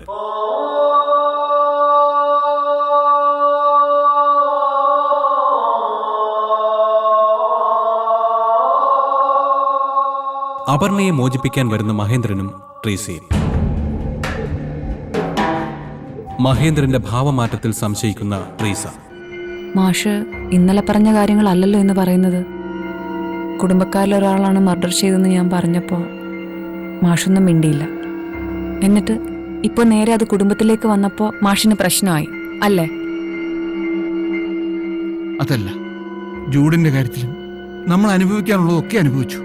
അപർണയെ മോചിപ്പിക്കാൻ വരുന്ന മഹേന്ദ്രനും ട്രീസിയും. മഹേന്ദ്രന്റെ ഭാവമാറ്റത്തിൽ സംശയിക്കുന്ന ട്രീസ. മാഷ് ഇന്നലെ പറഞ്ഞ കാര്യങ്ങളല്ലല്ലോ എന്ന് പറയുന്നത്. കുടുംബക്കാരിലൊരാളാണ് മർഡർ ചെയ്തതെന്ന് ഞാൻ പറഞ്ഞപ്പോൾ മാഷൊന്നും മിണ്ടിയില്ല. എന്നിട്ട് ഇപ്പൊ നേരെ അത് കുടുംബത്തിലേക്ക് വന്നപ്പോൾ മാഷിന് പ്രശ്നമായി അല്ലേ? അതല്ല, ജൂഡിന്റെ കാര്യത്തിലും നമ്മൾ അനുഭവിക്കാനുള്ളതൊക്കെ അനുഭവിച്ചു,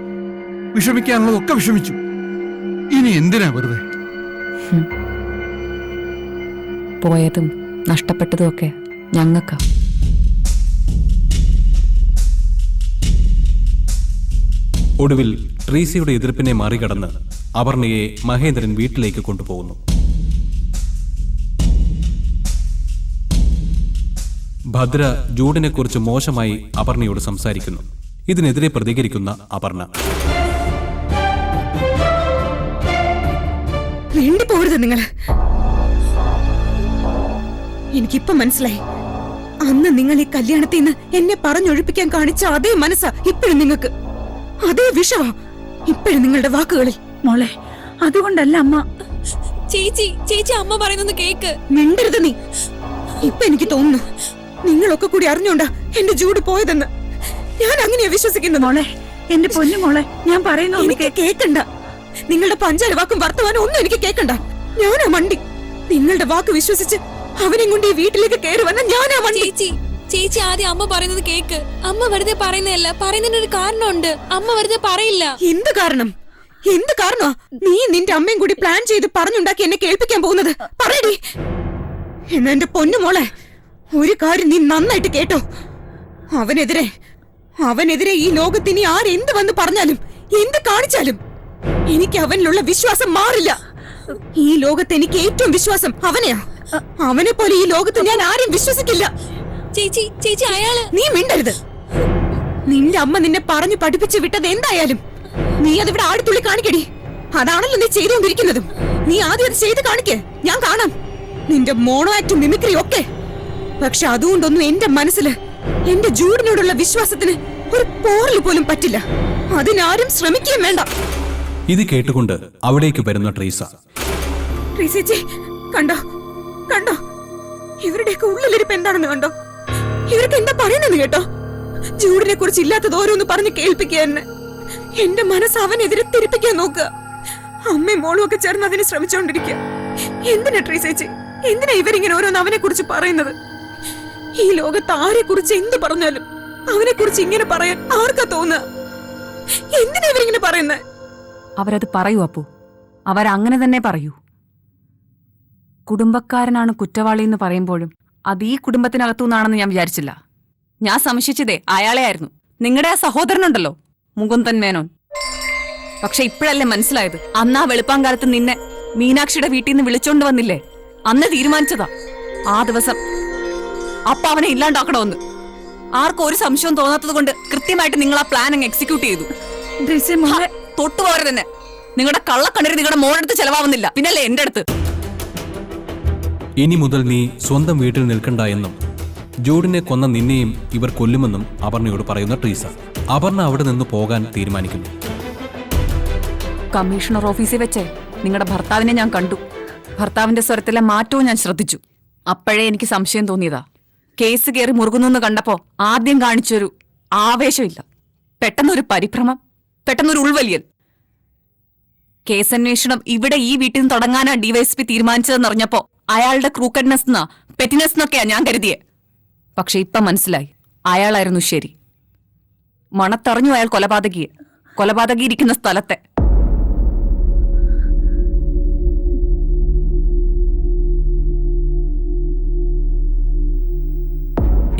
വിഷമിക്കാനുള്ളതൊക്കെ വിഷമിച്ചു. ഇനി എന്തിനാ വെറുതെ? പോയതും നഷ്ടപ്പെട്ടതും ഒക്കെ ഞങ്ങൾക്കാ. ഒടുവിൽ ട്രീസിയുടെ എതിർപ്പിനെ മറികടന്ന് അപർണയെ മഹേന്ദ്രൻ വീട്ടിലേക്ക് കൊണ്ടുപോകുന്നു. ഭദ്ര ജൂഡിനെക്കുറിച്ച് മോശമായി അപർണയോട് സംസാരിക്കുന്നു. ഇതിനെതിരെ പ്രതികരിക്കുന്ന അപർണ. വേണ്ടി പോരുത് നിങ്ങൾ. എനിക്കിപ്പം മനസ്സിലായി, അന്ന് നിങ്ങൾ ഈ കല്യാണത്തിൽ നിന്ന് എന്നെ പറഞ്ഞൊഴിപ്പിക്കാൻ കാണിച്ച അതേ മനസ്സാ ഇപ്പോഴും നിങ്ങൾക്ക്. അതേ വിഷവാ ഇപ്പോഴും നിങ്ങളുടെ വാക്കുകളിൽ. മോളെ, അതുകൊണ്ടല്ല അമ്മ. ചേച്ചി അമ്മ പറയുന്നത് കേക്ക്. മിണ്ടരുത് നീ. ഇപ്പൊ എനിക്ക് തോന്നുന്നു നിങ്ങളൊക്കെ കൂടി അറിഞ്ഞോണ്ടാ എന്റെ ജൂഡ് പോയതെന്ന്. ഞാൻ അങ്ങനെയാ വിശ്വസിക്കുന്നത്. മോളെ, എന്റെ പൊന്നു മോളെ, ഞാൻ പറയുന്നു എനിക്ക് കേക്കണ്ട. നിങ്ങളുടെ പഞ്ചാര വാക്കും വർത്തമാനം ഒന്നും എനിക്ക് കേക്കണ്ട. ഞാനാ മണ്ടി. നിങ്ങളുടെ വാക്ക് വിശ്വസിച്ച് അവനെ കൊണ്ട് ഈ വീട്ടിലേക്ക് കയറി വന്ന ഞാനാ മണ്ടി. ചേച്ചി ആദ്യം അമ്മ പറയുന്നത് കേക്ക്. അമ്മ വെറുതെ പറയുന്നതല്ല, പറയുന്നതിനൊരു കാരണമുണ്ട്. അമ്മ വെറുതെ പറയില്ല. എന്ത് കാരണം? എന്ത് കാരണോ നീ നിന്റെ അമ്മയും കൂടി പ്ലാൻ ചെയ്ത് പറഞ്ഞുണ്ടാക്കി എന്നെ കേൾപ്പിക്കാൻ പോകുന്നത്? പറയടി. എന്നാ എന്റെ പൊന്നു മോളെ, ഒരു കാര്യം നീ നന്നായിട്ട് കേട്ടോ. അവനെതിരെ ഈ ലോകത്തിന് ആരെന്ത് വന്ന് പറഞ്ഞാലും എന്ത് കാണിച്ചാലും എനിക്ക് അവനിലുള്ള വിശ്വാസം മാറില്ല. ഈ ലോകത്ത് എനിക്ക് ഏറ്റവും വിശ്വാസം അവനെയാ. അവനെ പോലെ ഈ ലോകത്ത് ഞാൻ ആരെയും വിശ്വസിക്കില്ല. ചേച്ചി അയാള്. നീ മിണ്ടരുത്. നിന്റെ അമ്മ നിന്നെ പറഞ്ഞു പഠിപ്പിച്ചു വിട്ടത് എന്തായാലും നീ അതിവിടെ ആടിത്തുള്ളി കാണിക്കടി. അതാണല്ലോ നീ ചെയ്തുകൊണ്ടിരിക്കുന്നതും. നീ ആദ്യം അത് ചെയ്ത് കാണിക്കേ, ഞാൻ കാണാം നിന്റെ മോണോ ആക്ടും മിമിക്രി ഒക്കെ. പക്ഷെ അതുകൊണ്ടൊന്നും എന്റെ മനസ്സില് എന്റെ ജൂഡിനോടുള്ള വിശ്വാസത്തിന് ഒരു പോറൽ പോലും പറ്റില്ല. അതിനാരും ശ്രമിക്കുകയും വേണ്ട. ഇത് കേട്ടുകൊണ്ട് അവിടേക്ക് വരുന്ന ട്രീസ. ട്രീസേച്ചി, കണ്ടോ കണ്ടോ ഇവരുടെയൊക്കെ ഉള്ളിലിരിപ്പ് എന്താണെന്ന് കണ്ടോ? ഇവർക്ക് എന്താ പറയുന്നെന്ന് കേട്ടോ? ജൂഡിനെ കുറിച്ച് ഇല്ലാത്തത് ഓരോന്ന് പറഞ്ഞ് കേൾപ്പിക്കുക എന്നെ. എന്റെ മനസ്സ് അവനെതിരെ തിരിപ്പിക്കാൻ നോക്കുക. അമ്മയും മോളും ഒക്കെ ചേർന്ന് അതിന് ശ്രമിച്ചുകൊണ്ടിരിക്കുക. എന്തിനാ ട്രീസേച്ചി, എന്തിനാ ഇവരിങ്ങനെ ഓരോന്ന് അവനെ കുറിച്ച് പറയുന്നത്? ഈ ലോകത്ത് ആരെ കുറിച്ച് എന്ത് പറഞ്ഞാലും അവനെ കുറിച്ച് ഇങ്ങനെ പറയാൻ ആർക്കാ തോന്നുക? എന്തിനാ ഇവരിങ്ങനെ പറയുന്നത്? അവരത് പറയൂ അപ്പു, അവരങ്ങനെ തന്നെ പറയൂ. കുടുംബക്കാരനാണ് കുറ്റവാളി എന്ന് പറയുമ്പോഴും അത് ഈ കുടുംബത്തിനകത്തു നിന്നാണെന്ന് ഞാൻ വിചാരിച്ചില്ല. ഞാൻ സംശയിച്ചതേ അയാളെ ആയിരുന്നു, നിങ്ങളുടെ ആ സഹോദരനുണ്ടല്ലോ മുകുന്ദൻ മേനോൻ. പക്ഷെ ഇപ്പോഴല്ലേ മനസ്സിലായത്. അന്നാ വെളുപ്പാങ്കാലത്ത് നിന്നെ മീനാക്ഷിയുടെ വീട്ടിൽ നിന്ന് വിളിച്ചോണ്ട് വന്നില്ലേ, അന്ന് തീരുമാനിച്ചതാ ആ ദിവസം അപ്പ അവനെ ഇല്ലാണ്ടാക്കണമെന്ന്. ആർക്കും ഒരു സംശയവും തോന്നാത്തത് കൊണ്ട് കൃത്യമായിട്ട് നിങ്ങൾ ആ പ്ലാൻ അങ്ങ് എക്സിക്യൂട്ട് ചെയ്തു. തൊട്ടുപോരെ തന്നെ. നിങ്ങളുടെ കള്ളക്കണ്ണീര് നിങ്ങളുടെ മോളെടുത്ത് ചെലവാവുന്നില്ല, പിന്നല്ലേ എന്റെ അടുത്ത്. ഇനി മുതൽ നീ സ്വന്തം വീട്ടിൽ നിൽക്കണ്ട എന്നും ജൂഡിനെ കൊന്ന നിന്നെയും ഇവർ കൊല്ലുമെന്നും അപർണയോട് പറയുന്ന ട്രീസ. അപർണ അവിടെ നിന്ന് പോകാൻ തീരുമാനിക്കുന്നു. കമ്മീഷണർ ഓഫീസിൽ വെച്ചേ നിങ്ങളുടെ ഭർത്താവിനെ ഞാൻ കണ്ടു. ഭർത്താവിന്റെ സ്വരത്തിലെ മാറ്റവും ഞാൻ ശ്രദ്ധിച്ചു. അപ്പോഴേ എനിക്ക് സംശയം തോന്നിയതാ. കേസ് കയറി മുറുകുന്നു കണ്ടപ്പോ ആദ്യം കാണിച്ചൊരു ആവേശമില്ല, പെട്ടെന്നൊരു പരിഭ്രമം, പെട്ടെന്നൊരു ഉൾവലിയൽ. കേസന്വേഷണം ഇവിടെ ഈ വീട്ടിൽ നിന്ന് തുടങ്ങാനാ ഡിവൈഎസ്പി തീരുമാനിച്ചതെന്നറിഞ്ഞപ്പോ അയാളുടെ ക്രൂക്കഡ്നെസ് പെറ്റിനെസ് എന്നൊക്കെയാ ഞാൻ കരുതിയേ. പക്ഷെ ഇപ്പൊ മനസ്സിലായി, അയാളായിരുന്നു ശരി. മണത്തറിഞ്ഞു അയാൾ കൊലപാതകി ഇരിക്കുന്ന സ്ഥലത്തെ.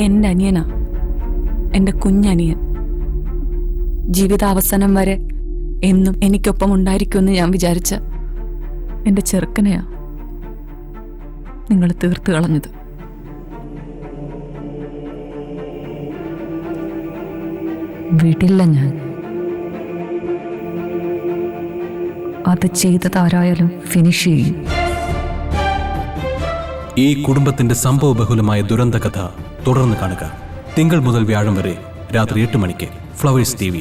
എന്റെ അനിയനാ, എന്റെ കുഞ്ഞനിയൻ. ജീവിതാവസാനം വരെ എന്നും എനിക്കൊപ്പം ഉണ്ടായിരിക്കുമെന്ന് ഞാൻ വിചാരിച്ച എന്റെ ചെറുക്കനെയാ നിങ്ങൾ തീർത്തു കളഞ്ഞത്. വിടില്ല ഞാൻ. അത് ചെയ്തതാരായാലും ഫിനിഷ് ചെയ്യും. ഈ കുടുംബത്തിന്റെ സംഭവബഹുലമായ ദുരന്ത കഥ തുടർന്ന് കാണുക. തിങ്കൾ മുതൽ വ്യാഴം വരെ രാത്രി 8 മണിക്ക് ഫ്ലവേഴ്സ് ടിവിയിൽ.